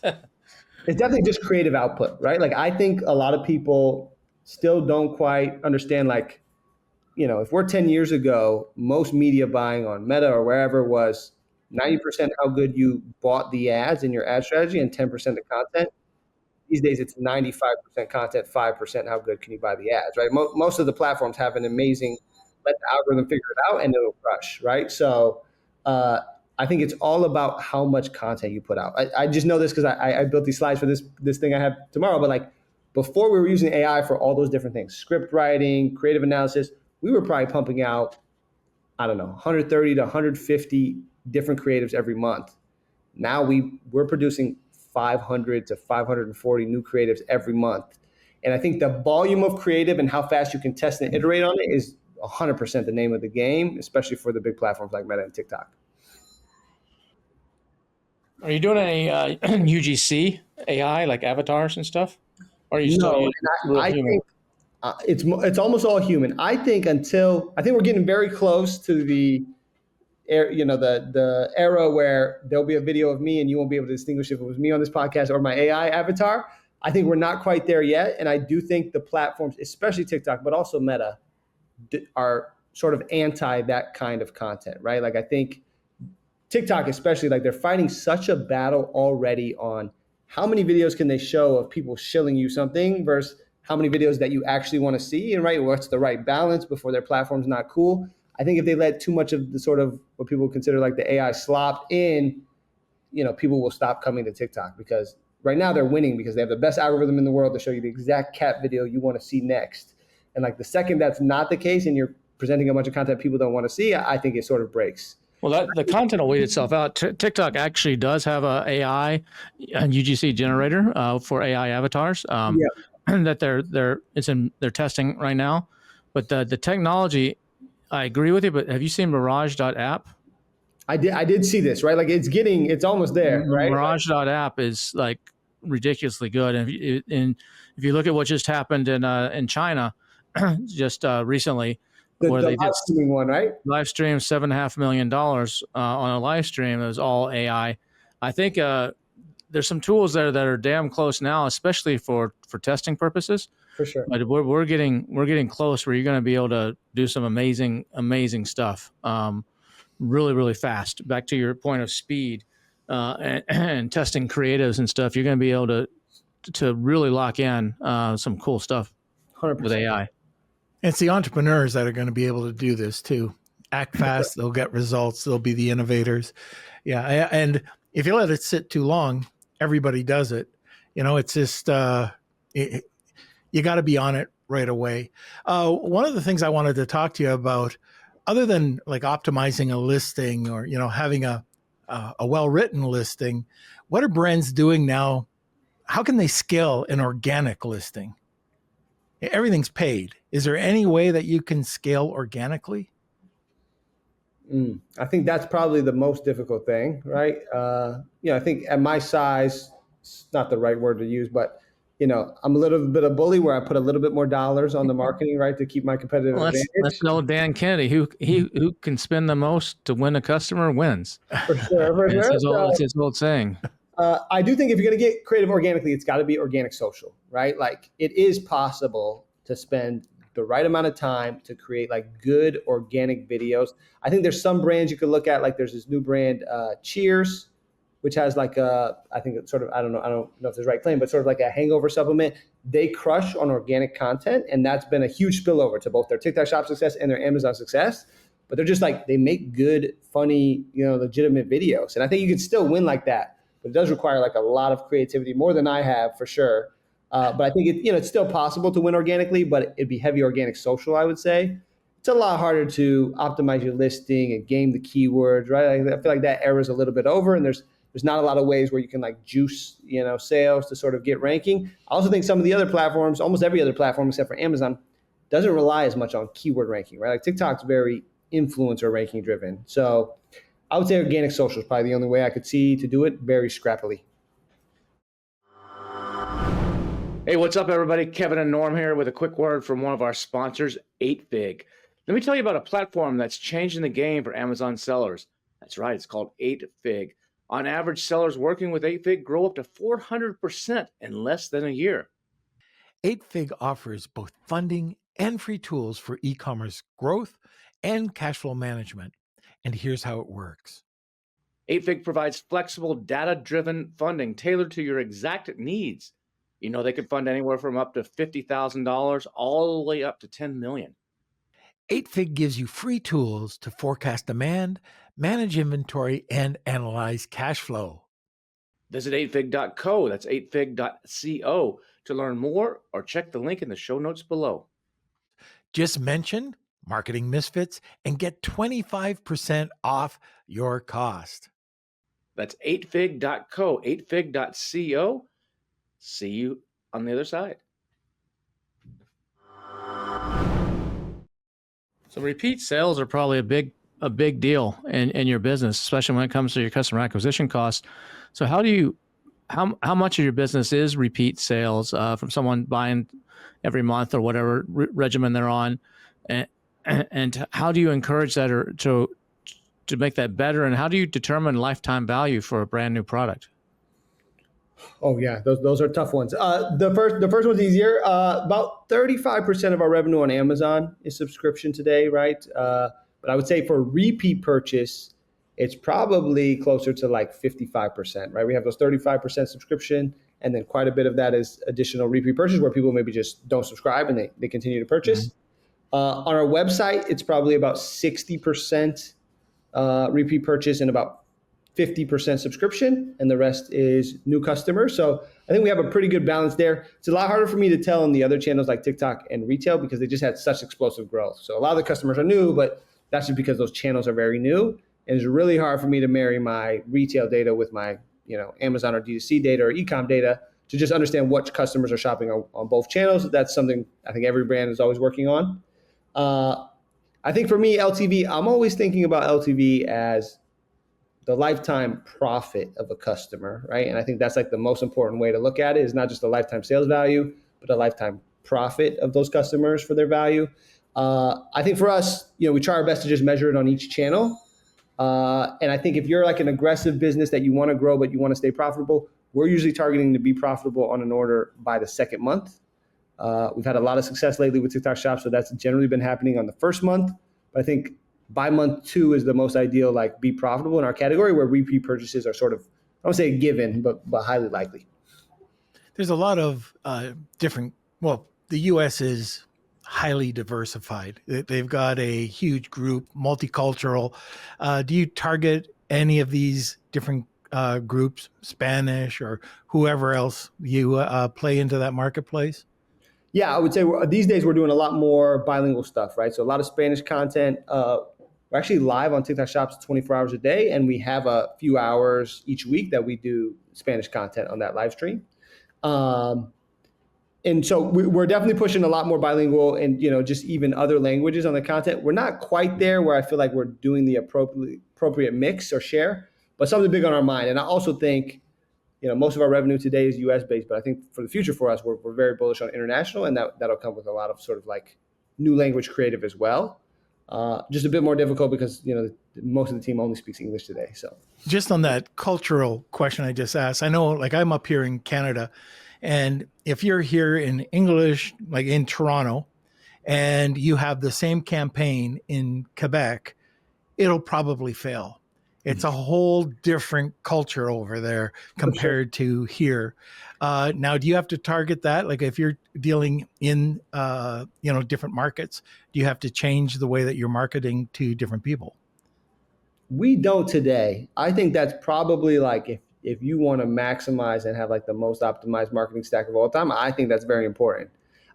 Speaker 2: It's definitely just creative output, right? Like I think a lot of people still don't quite understand like, if we're 10 years ago, most media buying on Meta or wherever was 90% how good you bought the ads in your ad strategy and 10% the content. These days, it's 95% content, 5% how good can you buy the ads, right? Most of the platforms have an amazing, let the algorithm figure it out and it'll crush, right? So I think it's all about how much content you put out. I just know this because I built these slides for this thing I have tomorrow, but like before we were using AI for all those different things, script writing, creative analysis, we were probably pumping out, I don't know, 130 to 150 different creatives every month. Now we're producing 500 to 540 new creatives every month. And I think the volume of creative and how fast you can test and iterate on it is 100% the name of the game, especially for the big platforms like Meta and TikTok.
Speaker 1: Are you doing any UGC AI, like avatars and stuff? Or are you still using real human?
Speaker 2: Think it's almost all human. I think we're getting very close to the era where there'll be a video of me and you won't be able to distinguish if it was me on this podcast or my AI avatar. I think we're not quite there yet, and I do think the platforms, especially TikTok, but also Meta, are sort of anti that kind of content, right? Like I think TikTok especially, like they're fighting such a battle already on how many videos can they show of people shilling you something versus how many videos that you actually want to see, and right, what's the right balance before their platform's not cool. I think if they let too much of the sort of what people consider like the AI slop in, people will stop coming to TikTok because right now they're winning because they have the best algorithm in the world to show you the exact cat video you want to see next. And like the second that's not the case and you're presenting a bunch of content people don't want to see, I think it sort of breaks.
Speaker 1: Well, the content will weed itself out. TikTok actually does have a AI and UGC generator for AI avatars that they're testing right now. But the technology, I agree with you. But have you seen Mirage.app?
Speaker 2: I did see this, right? Like it's almost there, right?
Speaker 1: Mirage.app is like ridiculously good. And if you look at what just happened in China, just recently.
Speaker 2: Where they live streaming one, right?
Speaker 1: Live stream $7.5 million on a live stream. It was all AI. I think there's some tools there that are damn close now, especially for testing purposes.
Speaker 2: For sure.
Speaker 1: But we're getting close where you're going to be able to do some amazing stuff, really really fast. Back to your point of speed and testing creatives and stuff, you're going to be able to really lock in some cool stuff
Speaker 2: 100%.
Speaker 1: with AI.
Speaker 3: It's the entrepreneurs that are going to be able to do this too. Act fast, they'll get results, they'll be the innovators. Yeah, and if you let it sit too long, everybody does it. It's just, you got to be on it right away. One of the things I wanted to talk to you about, other than like optimizing a listing or, having a well-written listing, what are brands doing now? How can they scale an organic listing? Everything's paid. Is there any way that you can scale organically?
Speaker 2: I think that's probably the most difficult thing, right? I think at my size, it's not the right word to use, but I'm a little bit of bully where I put a little bit more dollars on the marketing, right, to keep my competitive
Speaker 1: Well, let's
Speaker 2: advantage.
Speaker 1: know Dan Kennedy, who can spend the most to win a customer wins.
Speaker 2: For sure, for
Speaker 1: And
Speaker 2: sure.
Speaker 1: it's his old saying.
Speaker 2: I do think if you're going to get creative organically, it's got to be organic social, right? Like it is possible to spend the right amount of time to create like good organic videos. I think there's some brands you could look at, like there's this new brand, Cheers, which has like I think it's sort of, I don't know if there's the right claim, but sort of like a hangover supplement. They crush on organic content, and that's been a huge spillover to both their TikTok shop success and their Amazon success. But they're just like, they make good, funny, legitimate videos. And I think you can still win like that. But it does require like a lot of creativity, more than I have for sure. But I think it's still possible to win organically, but it'd be heavy organic social, I would say. It's a lot harder to optimize your listing and game the keywords, right? I feel like that era is a little bit over, and there's not a lot of ways where you can like juice, sales to sort of get ranking. I also think some of the other platforms, almost every other platform except for Amazon, doesn't rely as much on keyword ranking, right? Like TikTok's very influencer ranking driven. So I would say organic social is probably the only way I could see to do it very scrappily.
Speaker 1: Hey, what's up, everybody? Kevin and Norm here with a quick word from one of our sponsors, 8Fig. Let me tell you about a platform that's changing the game for Amazon sellers. That's right, it's called 8Fig. On average, sellers working with 8Fig grow up to 400% in less than a year.
Speaker 3: 8Fig offers both funding and free tools for e-commerce growth and cash flow management. And here's how it works.
Speaker 1: 8Fig provides flexible, data-driven funding tailored to your exact needs. They could fund anywhere from up to $50,000 all the way up to $10 million.
Speaker 3: 8Fig gives you free tools to forecast demand, manage inventory, and analyze cash flow.
Speaker 1: Visit 8fig.co, that's 8fig.co, to learn more or check the link in the show notes below.
Speaker 3: Just mention Marketing Misfits and get 25% off your cost.
Speaker 1: That's 8fig.co, 8fig.co. See you on the other side. So repeat sales are probably a big deal in your business, especially when it comes to your customer acquisition costs. So how much of your business is repeat sales from someone buying every month or whatever regimen they're on, and how do you encourage that or to make that better, and how do you determine lifetime value for a brand new product?
Speaker 2: Oh yeah, those are tough ones. The first one's easier. About 35% of our revenue on Amazon is subscription today, right? But I would say for repeat purchase, it's probably closer to like 55%, right? We have those 35% subscription, and then quite a bit of that is additional repeat purchase where people maybe just don't subscribe and they continue to purchase. On our website, it's probably about 60% repeat purchase and about 50% subscription, and the rest is new customers. So I think we have a pretty good balance there. It's a lot harder for me to tell on the other channels like TikTok and retail because they just had such explosive growth. So a lot of the customers are new, but that's just because those channels are very new. And it's really hard for me to marry my retail data with my Amazon or D2C data or e-com data to just understand what customers are shopping on both channels. That's something I think every brand is always working on. I think for me, LTV, I'm always thinking about LTV as the lifetime profit of a customer, right? And I think that's like the most important way to look at it is not just the lifetime sales value, but the lifetime profit of those customers for their value. I think for us, we try our best to just measure it on each channel. And I think if you're like an aggressive business that you want to grow, but you want to stay profitable, we're usually targeting to be profitable on an order by the second month. We've had a lot of success lately with TikTok Shop, so that's generally been happening on the first month. But I think by month 2 is the most ideal, like be profitable in our category where repeat purchases are sort of, I won't say a given, but highly likely.
Speaker 3: There's a lot of the U.S. is highly diversified. They've got a huge group, multicultural. Do you target any of these different groups, Spanish or whoever else you play into that marketplace?
Speaker 2: Yeah, I would say these days we're doing a lot more bilingual stuff, right? So a lot of Spanish content. We're actually live on TikTok Shops 24 hours a day, and we have a few hours each week that we do Spanish content on that live stream. And so we're definitely pushing a lot more bilingual and, just even other languages on the content. We're not quite there where I feel like we're doing the appropriate mix or share, but something big on our mind. And I also think most of our revenue today is US based, but I think for the future for us, we're very bullish on international, and that'll come with a lot of sort of like new language creative as well. Just a bit more difficult because, most of the team only speaks English today. So
Speaker 3: Just on that cultural question I just asked, I know like I'm up here in Canada, and if you're here in English, like in Toronto, and you have the same campaign in Quebec, it'll probably fail. It's a whole different culture over there compared to here. Now, do you have to target that? Like if you're dealing in, different markets, do you have to change the way that you're marketing to different people?
Speaker 2: we don't today. I think that's probably like if you want to maximize and have like the most optimized marketing stack of all time, I think that's very important.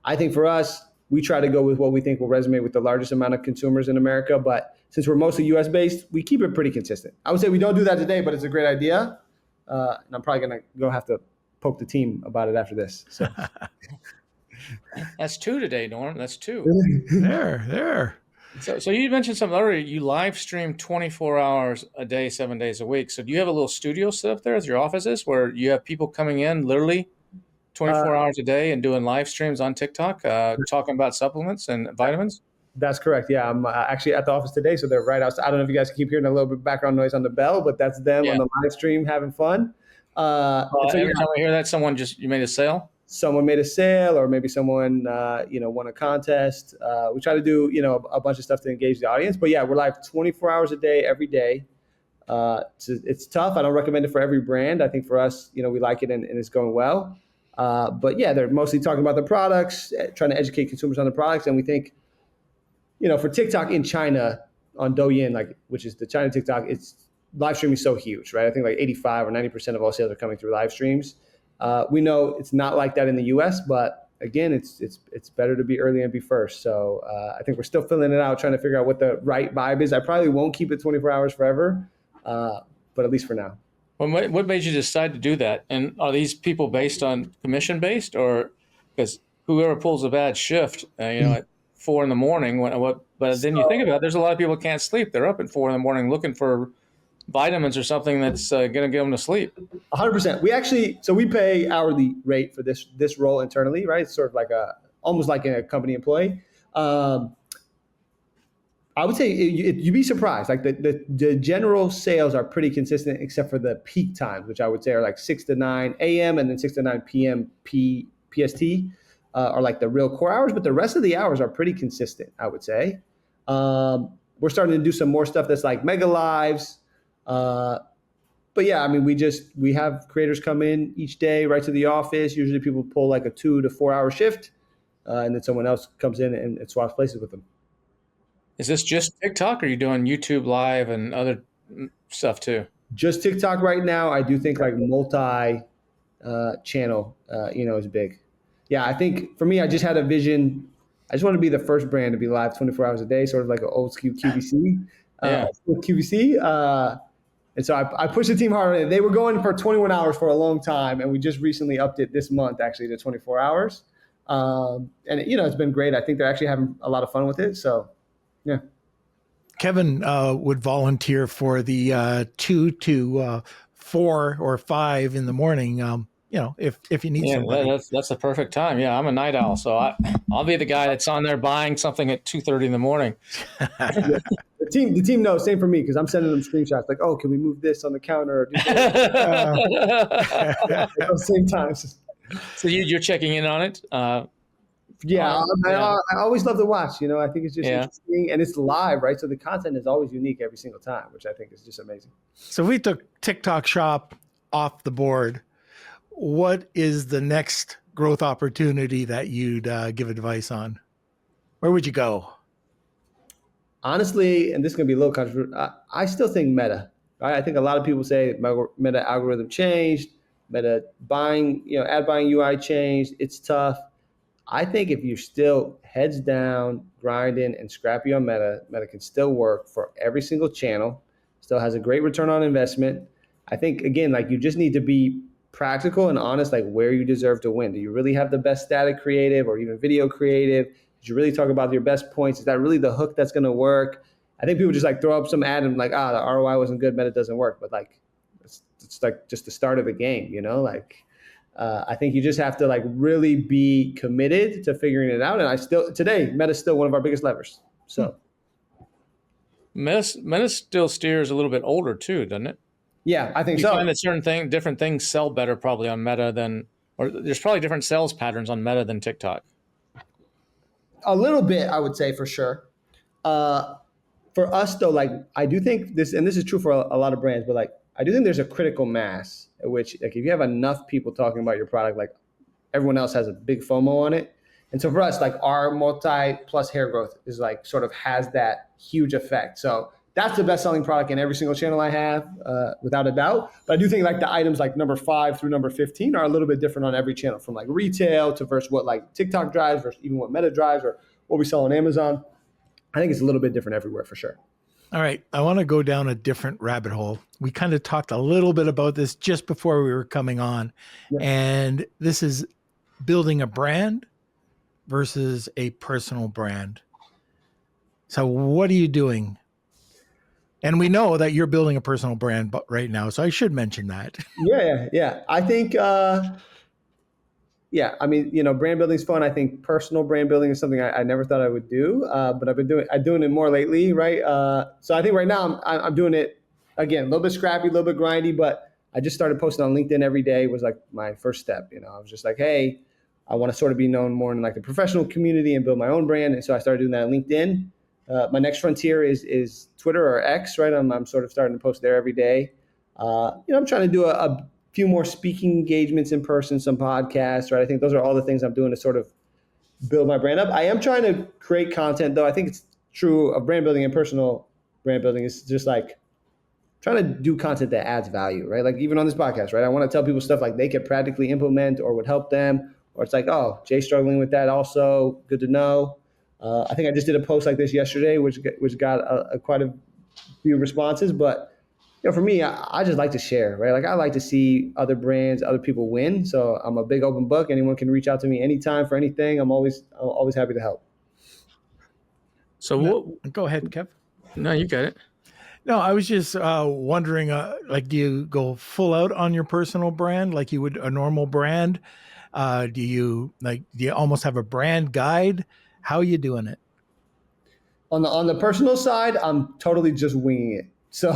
Speaker 2: I think for us, we try to go with what we think will resonate with the largest amount of consumers in America. But since we're mostly US based, we keep it pretty consistent. I would say we don't do that today, but it's a great idea. And I'm probably going to go have to poke the team about it after this. So
Speaker 1: That's two today, Norm. That's two.
Speaker 3: There.
Speaker 1: So you mentioned something earlier. You live stream 24 hours a day, 7 days a week. So do you have a little studio set up there as your office is, where you have people coming in literally 24 hours a day and doing live streams on TikTok, talking about supplements and vitamins?
Speaker 2: That's correct. Yeah, I'm actually at the office today, so they're right outside. I don't know if you guys can keep hearing a little bit of background noise on the bell, but that's them on the live stream having fun.
Speaker 1: Every time I hear that, you made a sale?
Speaker 2: Someone made a sale, or maybe someone won a contest. We try to do a bunch of stuff to engage the audience. But yeah, we're live 24 hours a day, every day. It's tough. I don't recommend it for every brand. I think for us, we like it and it's going well. But yeah, they're mostly talking about the products, trying to educate consumers on the products. And we think, for TikTok in China on Douyin, which is the China TikTok, it's live streaming is so huge, right? I think like 85 or 90% of all sales are coming through live streams. We know it's not like that in the US, but again, it's better to be early and be first. So I think we're still filling it out, trying to figure out what the right vibe is. I probably won't keep it 24 hours forever, but at least for now.
Speaker 1: Well, what made you decide to do that? And are these people based on commission based, or because whoever pulls a bad shift, at 4 a.m, but then you think about it, there's a lot of people who can't sleep. They're up at 4 a.m. looking for vitamins or something that's going to get them to sleep.
Speaker 2: 100%. We pay hourly rate for this role internally, right? It's sort of like almost like a company employee. I would say you'd be surprised. Like the general sales are pretty consistent, except for the peak times, which I would say are like 6 to 9 a.m. and then 6 to 9 p.m. PST are like the real core hours. But the rest of the hours are pretty consistent, I would say. We're starting to do some more stuff that's like mega lives. But yeah, I mean, we have creators come in each day right to the office. Usually people pull like a 2 to 4 hour shift, and then someone else comes in and swaps places with them.
Speaker 1: Is this just TikTok, or are you doing YouTube Live and other stuff too?
Speaker 2: Just TikTok right now. I do think like multi channel, is big. Yeah, I think for me, I just had a vision. I just want to be the first brand to be live 24 hours a day, sort of like an old school QVC. And so I pushed the team hard. They were going for 21 hours for a long time, and we just recently upped it this month actually to 24 hours. And it's been great. I think they're actually having a lot of fun with it. So, yeah.
Speaker 3: Kevin would volunteer for the 2 to 4 or 5 in the morning. If you need somebody.
Speaker 1: That's the perfect time. Yeah, I'm a night owl, so I'll be the guy that's on there buying something at 2:30 in the morning.
Speaker 2: The team knows. Same for me, because I'm sending them screenshots like, "Oh, can we move this on the counter?" At those same times.
Speaker 1: So you're checking in on it.
Speaker 2: Yeah, I always love to watch. I think it's just interesting, and it's live, right? So the content is always unique every single time, which I think is just amazing.
Speaker 3: So we took TikTok Shop off the board. What is the next growth opportunity that you'd give advice on? Where would you go?
Speaker 2: Honestly, and this is going to be a little controversial, I still think Meta. Right? I think a lot of people say Meta algorithm changed, Meta buying, ad buying UI changed. It's tough. I think if you're still heads down, grinding, and scrappy on Meta can still work for every single channel. Still has a great return on investment. I think, again, like you just need to be practical and honest, like where you deserve to win. Do you really have the best static creative or even video creative? Did you really talk about your best points? Is that really the hook that's going to work? I think people just like throw up some ad and like, the ROI wasn't good, Meta doesn't work. But like, it's like just the start of the game, like I think you just have to like really be committed to figuring it out. And today, Meta's still one of our biggest levers. So
Speaker 1: Meta still steers a little bit older too, doesn't it?
Speaker 2: yeah, I think
Speaker 1: You
Speaker 2: so.
Speaker 1: find that different things sell better probably on Meta or there's probably different sales patterns on Meta than TikTok.
Speaker 2: A little bit, I would say, for sure. For us though, like I do think this, and this is true for a lot of brands, but like I do think there's a critical mass at which, like, if you have enough people talking about your product, like everyone else has a big FOMO on it. And so for us, like our multi-plus hair growth is like sort of has that huge effect. So that's the best selling product in every single channel I have, without a doubt. But I do think like the items like number 5 through number 15 are a little bit different on every channel, from like retail to versus what like TikTok drives versus even what Meta drives or what we sell on Amazon. I think it's a little bit different everywhere for sure.
Speaker 3: All right. I want to go down a different rabbit hole. We kind of talked a little bit about this just before we were coming on.
Speaker 2: Yeah.
Speaker 3: And this is building a brand versus a personal brand. So what are you doing? And we know that you're building a personal brand right now. So I should mention that.
Speaker 2: Yeah. I think, I mean, brand building is fun. I think personal brand building is something I never thought I would do, but I'm doing it more lately, right? So I think right now I'm doing it again, a little bit scrappy, a little bit grindy, but I just started posting on LinkedIn every day. Was like my first step. I was just like, hey, I want to sort of be known more in like the professional community and build my own brand, and so I started doing that on LinkedIn. My next frontier is Twitter or X, right? I'm sort of starting to post there every day. I'm trying to do a few more speaking engagements in person, some podcasts, right? I think those are all the things I'm doing to sort of build my brand up. I am trying to create content, though. I think it's true of brand building and personal brand building. It's just like trying to do content that adds value, right? Like even on this podcast, right? I want to tell people stuff like they could practically implement or would help them. Or it's like, oh, Jay's struggling with that also. Good to know. I think I just did a post like this yesterday, which got quite a few responses. But for me, I just like to share, right? Like I like to see other brands, other people win. So I'm a big open book. Anyone can reach out to me anytime for anything. I'm always happy to help.
Speaker 1: So
Speaker 3: Go ahead, Kev.
Speaker 1: No, you got it.
Speaker 3: No, I was just wondering, like, do you go full out on your personal brand like you would a normal brand? Do you almost have a brand guide? How are you doing it?
Speaker 2: On the personal side, I'm totally just winging it. So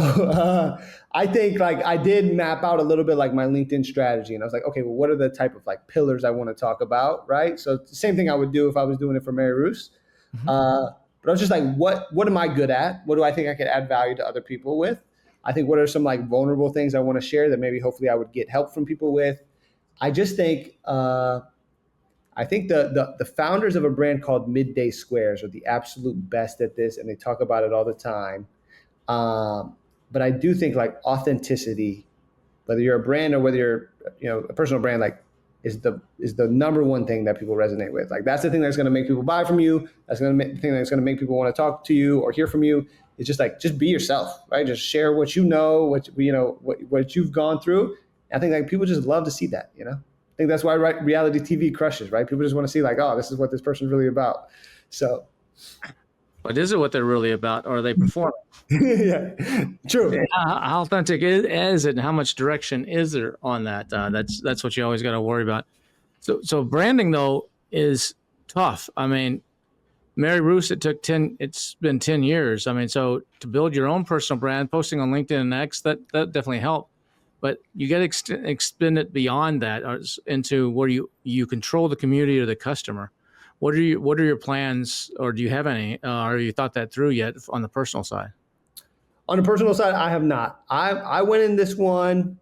Speaker 2: I think like I did map out a little bit like my LinkedIn strategy, and I was like, okay, well, what are the type of like pillars I want to talk about, right? So it's the same thing I would do if I was doing it for Mary Roos. Mm-hmm. But I was just like, what am I good at? What do I think I could add value to other people with? I think what are some like vulnerable things I want to share that maybe hopefully I would get help from people with? I just think I think the founders of a brand called Midday Squares are the absolute best at this, and they talk about it all the time. But I do think like authenticity, whether you're a brand or whether you're a personal brand, like is the number one thing that people resonate with. Like that's the thing that's going to make people buy from you. That's the thing that's going to make people want to talk to you or hear from you. It's just be yourself, right? Just share what you know, what you've gone through. I think like people just love to see that. I think that's why reality TV crushes, right? People just want to see like, oh, this is what this person's really about. So.
Speaker 1: But is it what they're really about, or are they performing?
Speaker 2: Yeah, true.
Speaker 1: How authentic is it, and how much direction is there on that? That's what you always got to worry about. So branding though is tough. I mean, Mary Roos, it's been 10 years. I mean, so to build your own personal brand, posting on LinkedIn and X, that definitely helped. But you got to extend it beyond that into where you control the community or the customer. What are your plans, or do you have any? Or you thought that through yet on the personal side?
Speaker 2: On the personal side, I have not. I went in this one,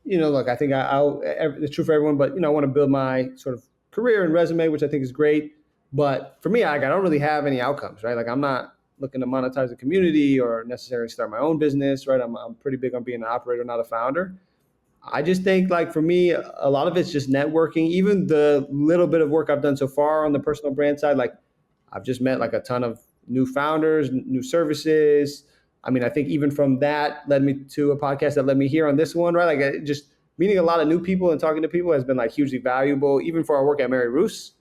Speaker 2: look, I think it's true for everyone, but I want to build my sort of career and resume, which I think is great. But for me, I don't really have any outcomes, right? Like I'm not looking to monetize the community or necessarily start my own business, right? I'm pretty big on being an operator, not a founder. I just think like for me, a lot of it's just networking. Even the little bit of work I've done so far on the personal brand side, like I've just met like a ton of new founders, new services. I mean, I think even from that led me to a podcast that led me here on this one, right? Like just meeting a lot of new people and talking to people has been like hugely valuable, even for our work at Mary Roos,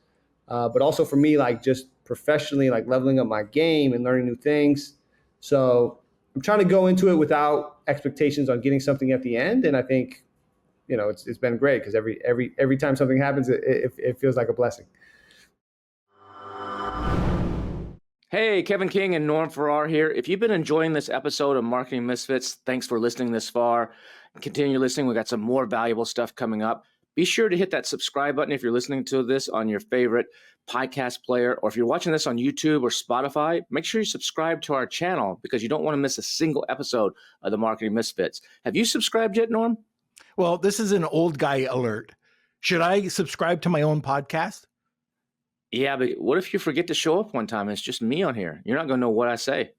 Speaker 2: but also for me, like just professionally, like leveling up my game and learning new things. So I'm trying to go into it without expectations on getting something at the end. And I think, it's been great because every time something happens, it feels like a blessing.
Speaker 1: Hey, Kevin King and Norm Farrar here. If you've been enjoying this episode of Marketing Misfits, thanks for listening this far. Continue listening. We've got some more valuable stuff coming up. Be sure to hit that subscribe button if you're listening to this on your favorite podcast player, or if you're watching this on YouTube or Spotify, make sure you subscribe to our channel because you don't want to miss a single episode of the Marketing Misfits. Have you subscribed yet, Norm?
Speaker 3: Well, this is an old guy alert. Should I subscribe to my own podcast?
Speaker 1: Yeah, but what if you forget to show up one time and it's just me on here? You're not going to know what I say.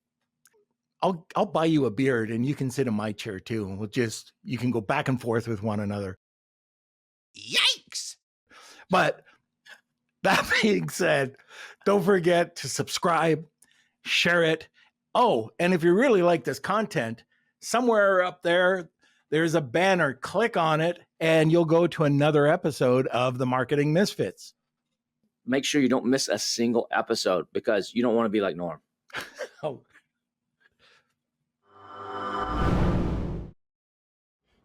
Speaker 3: I'll buy you a beard and you can sit in my chair too. And you can go back and forth with one another. Yikes. But that being said, don't forget to subscribe, share it. Oh, and if you really like this content, somewhere up there, there's a banner. Click on it and you'll go to another episode of the Marketing Misfits.
Speaker 1: Make sure you don't miss a single episode because you don't want to be like Norm.
Speaker 3: Oh.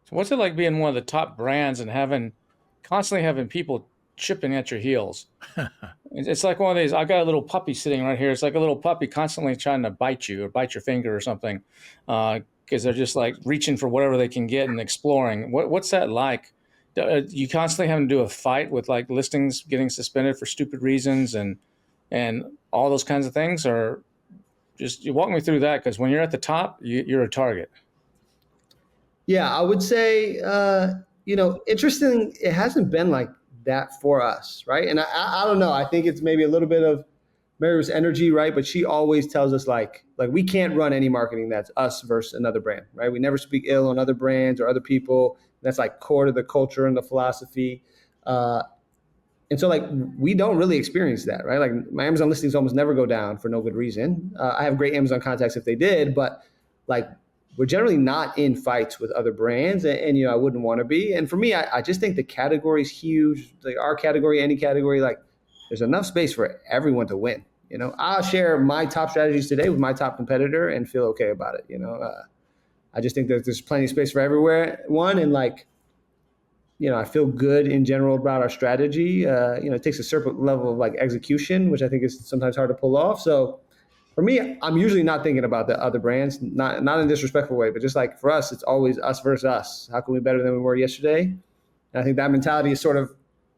Speaker 1: So what's it like being one of the top brands and constantly having people chipping at your heels? It's like one of these, I got a little puppy sitting right here. It's like a little puppy constantly trying to bite you or bite your finger or something because they're just like reaching for whatever they can get and exploring. What's that like? You constantly having to do a fight with like listings getting suspended for stupid reasons and all those kinds of things, or just you walk me through that because when you're at the top, you're a target.
Speaker 2: Yeah, I would say, interesting. It hasn't been like that for us, right? And I don't know. I think it's maybe a little bit of Mary's energy, right? But she always tells us like we can't run any marketing that's us versus another brand, right? We never speak ill on other brands or other people. That's like core to the culture and the philosophy. And so like we don't really experience that, right? Like my Amazon listings almost never go down for no good reason. I have great Amazon contacts if they did, but like we're generally not in fights with other brands, and I wouldn't want to be. And for me, I just think the category is huge. Like our category, any category, like there's enough space for everyone to win. I'll share my top strategies today with my top competitor and feel okay about it. I just think that there's plenty of space for everyone, and like, I feel good in general about our strategy. It takes a certain level of like execution, which I think is sometimes hard to pull off. So for me, I'm usually not thinking about the other brands, not in a disrespectful way, but just like for us, it's always us versus us. How can we be better than we were yesterday? And I think that mentality has sort of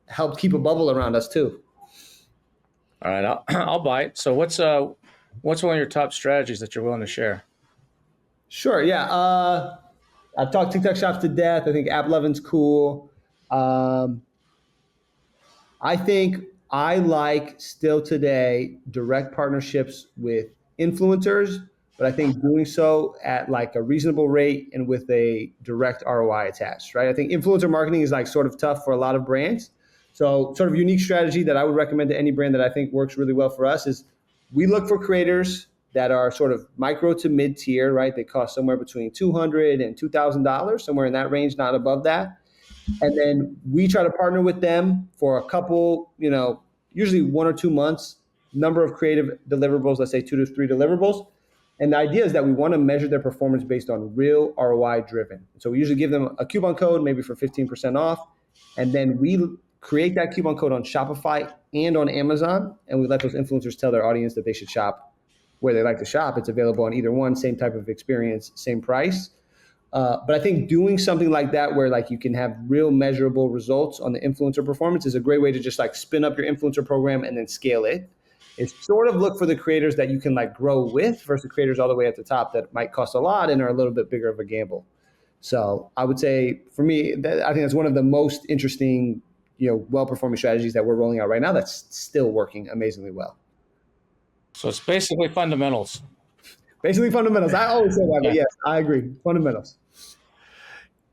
Speaker 2: helped keep a bubble around us too.
Speaker 1: All right, I'll bite. So what's one of your top strategies that you're willing to share?
Speaker 2: Sure. Yeah. I've talked TikTok shops to death. I think AppLovin's cool. I think I like still today direct partnerships with influencers, but I think doing so at like a reasonable rate and with a direct ROI attached, right? I think influencer marketing is like sort of tough for a lot of brands. So sort of unique strategy that I would recommend to any brand that I think works really well for us is we look for creators that are sort of micro to mid tier, right? They cost somewhere between $200 and $2,000, somewhere in that range, not above that. And then we try to partner with them for a couple, usually 1 or 2 months, number of creative deliverables, let's say 2 to 3 deliverables. And the idea is that we want to measure their performance based on real ROI driven. So we usually give them a coupon code, maybe for 15% off. And then we create that coupon code on Shopify and on Amazon. And we let those influencers tell their audience that they should shop where they like to shop. It's available on either one, same type of experience, same price. But I think doing something like that where like you can have real measurable results on the influencer performance is a great way to just like spin up your influencer program and then scale it. It's sort of look for the creators that you can like grow with versus the creators all the way at the top that might cost a lot and are a little bit bigger of a gamble. So I would say for me, I think that's one of the most interesting, well-performing strategies that we're rolling out right now that's still working amazingly well.
Speaker 1: So it's basically fundamentals.
Speaker 2: Basically fundamentals. I always say that, but yes, I agree. Fundamentals.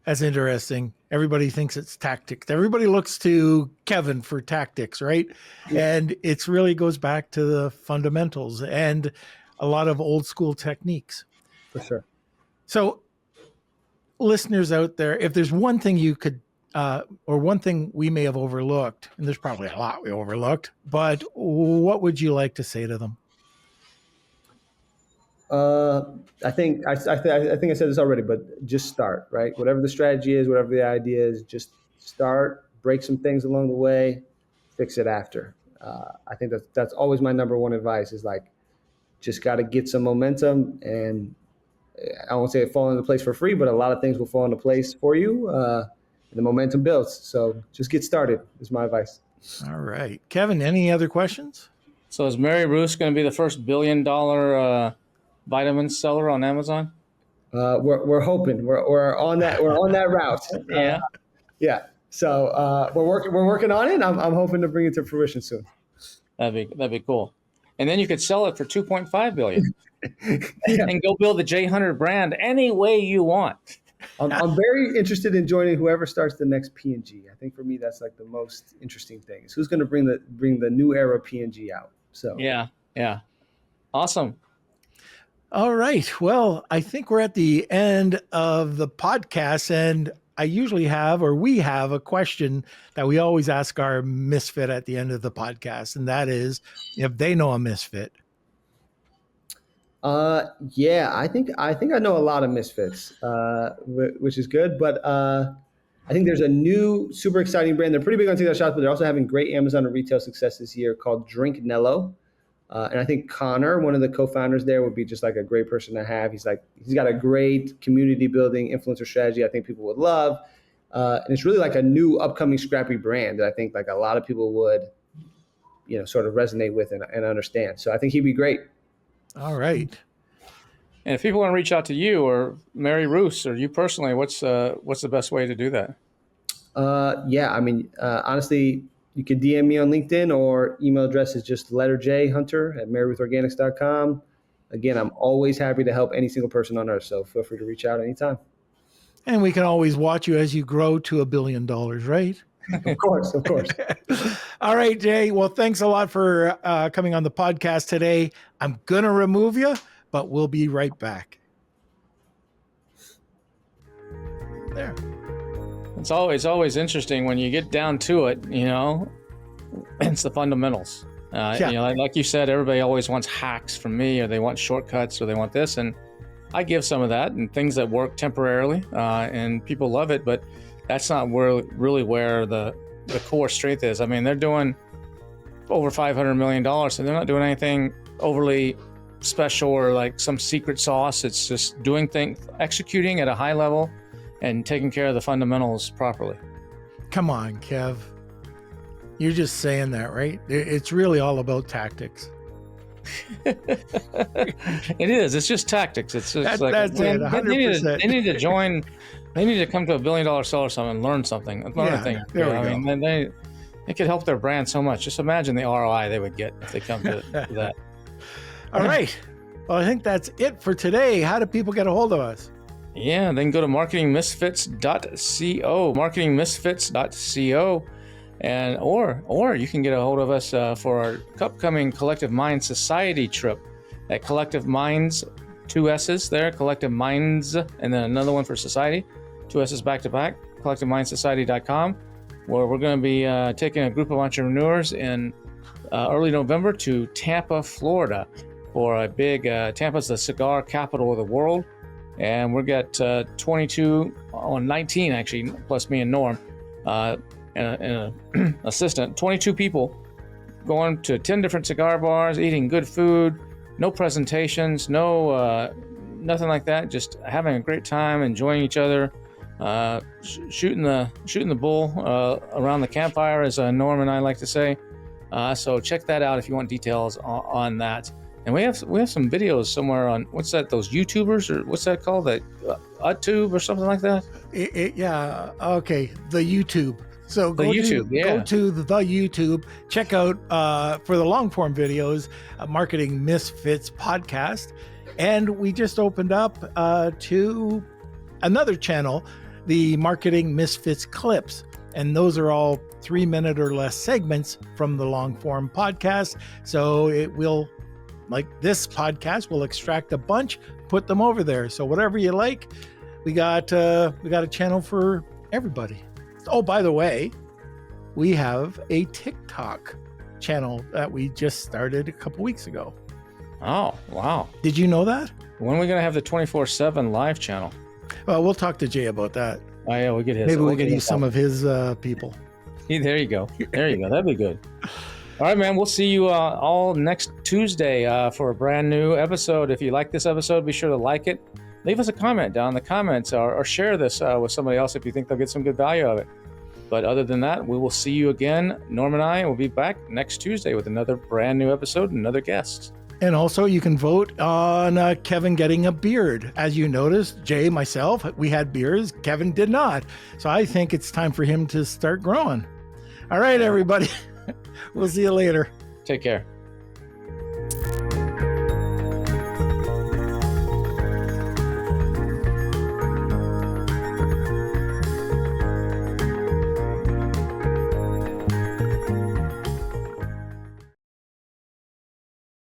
Speaker 3: That's interesting. Everybody thinks it's tactics. Everybody looks to Kevin for tactics, right? Yeah. And it really goes back to the fundamentals and a lot of old school techniques.
Speaker 2: For sure.
Speaker 3: So listeners out there, if there's one thing you could, or one thing we may have overlooked, and there's probably a lot we overlooked, but what would you like to say to them?
Speaker 2: I think I think I said this already, but just start, right? Whatever the strategy is, whatever the idea is, just start. Break some things along the way, fix it after. I think that's always my number one advice. Is like just got to get some momentum, and I won't say it fall into place for free, but a lot of things will fall into place for you, and the momentum builds. So just get started. Is my advice.
Speaker 3: All right. Kevin, any other questions?
Speaker 1: So is Mary Roos going to be the first $1 billion vitamin seller on Amazon?
Speaker 2: We're hoping we're on that route.
Speaker 1: Yeah,
Speaker 2: Yeah. So we're working on it. I'm hoping to bring it to fruition soon.
Speaker 1: that'd be cool. And then you could sell it for 2.5 billion
Speaker 2: Yeah.
Speaker 1: and go build the J100 brand any way you want.
Speaker 2: I'm very interested in joining whoever starts the next P&G. I think for me that's like the most interesting thing is who's going to bring the new era P&G out. So
Speaker 1: Yeah, awesome.
Speaker 3: All right. Well, I think we're at the end of the podcast, and I usually have, or we have, a question that we always ask our misfit at the end of the podcast, and that is if they know a misfit.
Speaker 2: Yeah, I think I know a lot of misfits, which is good. But I think there's a new super exciting brand. They're pretty big on TikTok shops, but they're also having great Amazon and retail success this year called Drink Nello. And I think Connor, one of the co-founders there, would be just like a great person to have. He's got a great community building influencer strategy I think people would love. And it's really like a new upcoming scrappy brand that I think like a lot of people would, sort of resonate with and understand. So I think he'd be great.
Speaker 3: All right.
Speaker 1: And if people want to reach out to you or Mary Roos or you personally, what's the best way to do that?
Speaker 2: Yeah, I mean, honestly, you can DM me on LinkedIn or email address is just letter J Hunter at maryruthorganics.com. Again, I'm always happy to help any single person on earth. So feel free to reach out anytime.
Speaker 3: And we can always watch you as you grow to $1 billion, right?
Speaker 2: Of course.
Speaker 3: All right, Jay. Well, thanks a lot for coming on the podcast today. I'm going to remove you, but we'll be right back. There.
Speaker 1: It's always interesting when you get down to it, it's the fundamentals. Like you said, everybody always wants hacks from me, or they want shortcuts, or they want this. And I give some of that and things that work temporarily, and people love it, but that's not really where the core strength is. I mean, they're doing over $500 million, so they're not doing anything overly special or like some secret sauce. It's just doing things, executing at a high level and taking care of the fundamentals properly.
Speaker 3: Come on, Kev. You're just saying that, right? It's really all about tactics.
Speaker 1: It is. It's just tactics. It's just
Speaker 3: that's it. 100%.
Speaker 1: They need to join. They need to come to $1 billion seller summit and learn something.
Speaker 3: There we go.
Speaker 1: They could help their brand so much. Just imagine the ROI they would get if they come to that.
Speaker 3: All right. Well, I think that's it for today. How do people get a hold of us?
Speaker 1: Yeah, they can go to marketingmisfits.co, and or you can get a hold of us for our upcoming Collective Minds Society trip at Collective Minds, 2 S's there, Collective Minds, and then another one for Society, 2 S's back to back, collectivemindsociety.com, where we're going to be taking a group of entrepreneurs in early November to Tampa, Florida, for a big, Tampa's the cigar capital of the world. And we've got 19 actually, plus me and Norm, and an assistant, 22 people going to 10 different cigar bars, eating good food, no presentations, no nothing like that, just having a great time, enjoying each other, shooting the bull around the campfire, as Norm and I like to say. So check that out if you want details on that. And we have some videos somewhere on, what's that, those YouTubers, or what's that called, that UTube or something like that?
Speaker 3: Yeah, okay, the YouTube. So go to the YouTube, check out for the long form videos, Marketing Misfits podcast. And we just opened up to another channel, the Marketing Misfits clips. And those are all 3-minute or less segments from the long form podcast. So it will, like this podcast, we'll extract a bunch, put them over there. So whatever you like, we got a channel for everybody. Oh, by the way, we have a TikTok channel that we just started a couple weeks ago.
Speaker 1: Oh, wow.
Speaker 3: Did you know that?
Speaker 1: When are we going to have the 24/7 live channel?
Speaker 3: Well, we'll talk to Jay about that.
Speaker 1: Oh, yeah, we'll get his.
Speaker 3: Maybe we
Speaker 1: we'll
Speaker 3: could
Speaker 1: get
Speaker 3: use some of his people.
Speaker 1: There you go. There you go. That'd be good. All right, man. We'll see you all next Tuesday for a brand new episode. If you like this episode, be sure to like it. Leave us a comment down in the comments or share this with somebody else if you think they'll get some good value of it. But other than that, we will see you again. Norm and I will be back next Tuesday with another brand new episode and another guest.
Speaker 3: And also, you can vote on Kevin getting a beard. As you noticed, Jay, myself, we had beards. Kevin did not. So I think it's time for him to start growing. All right, everybody. We'll see you later.
Speaker 1: Take care.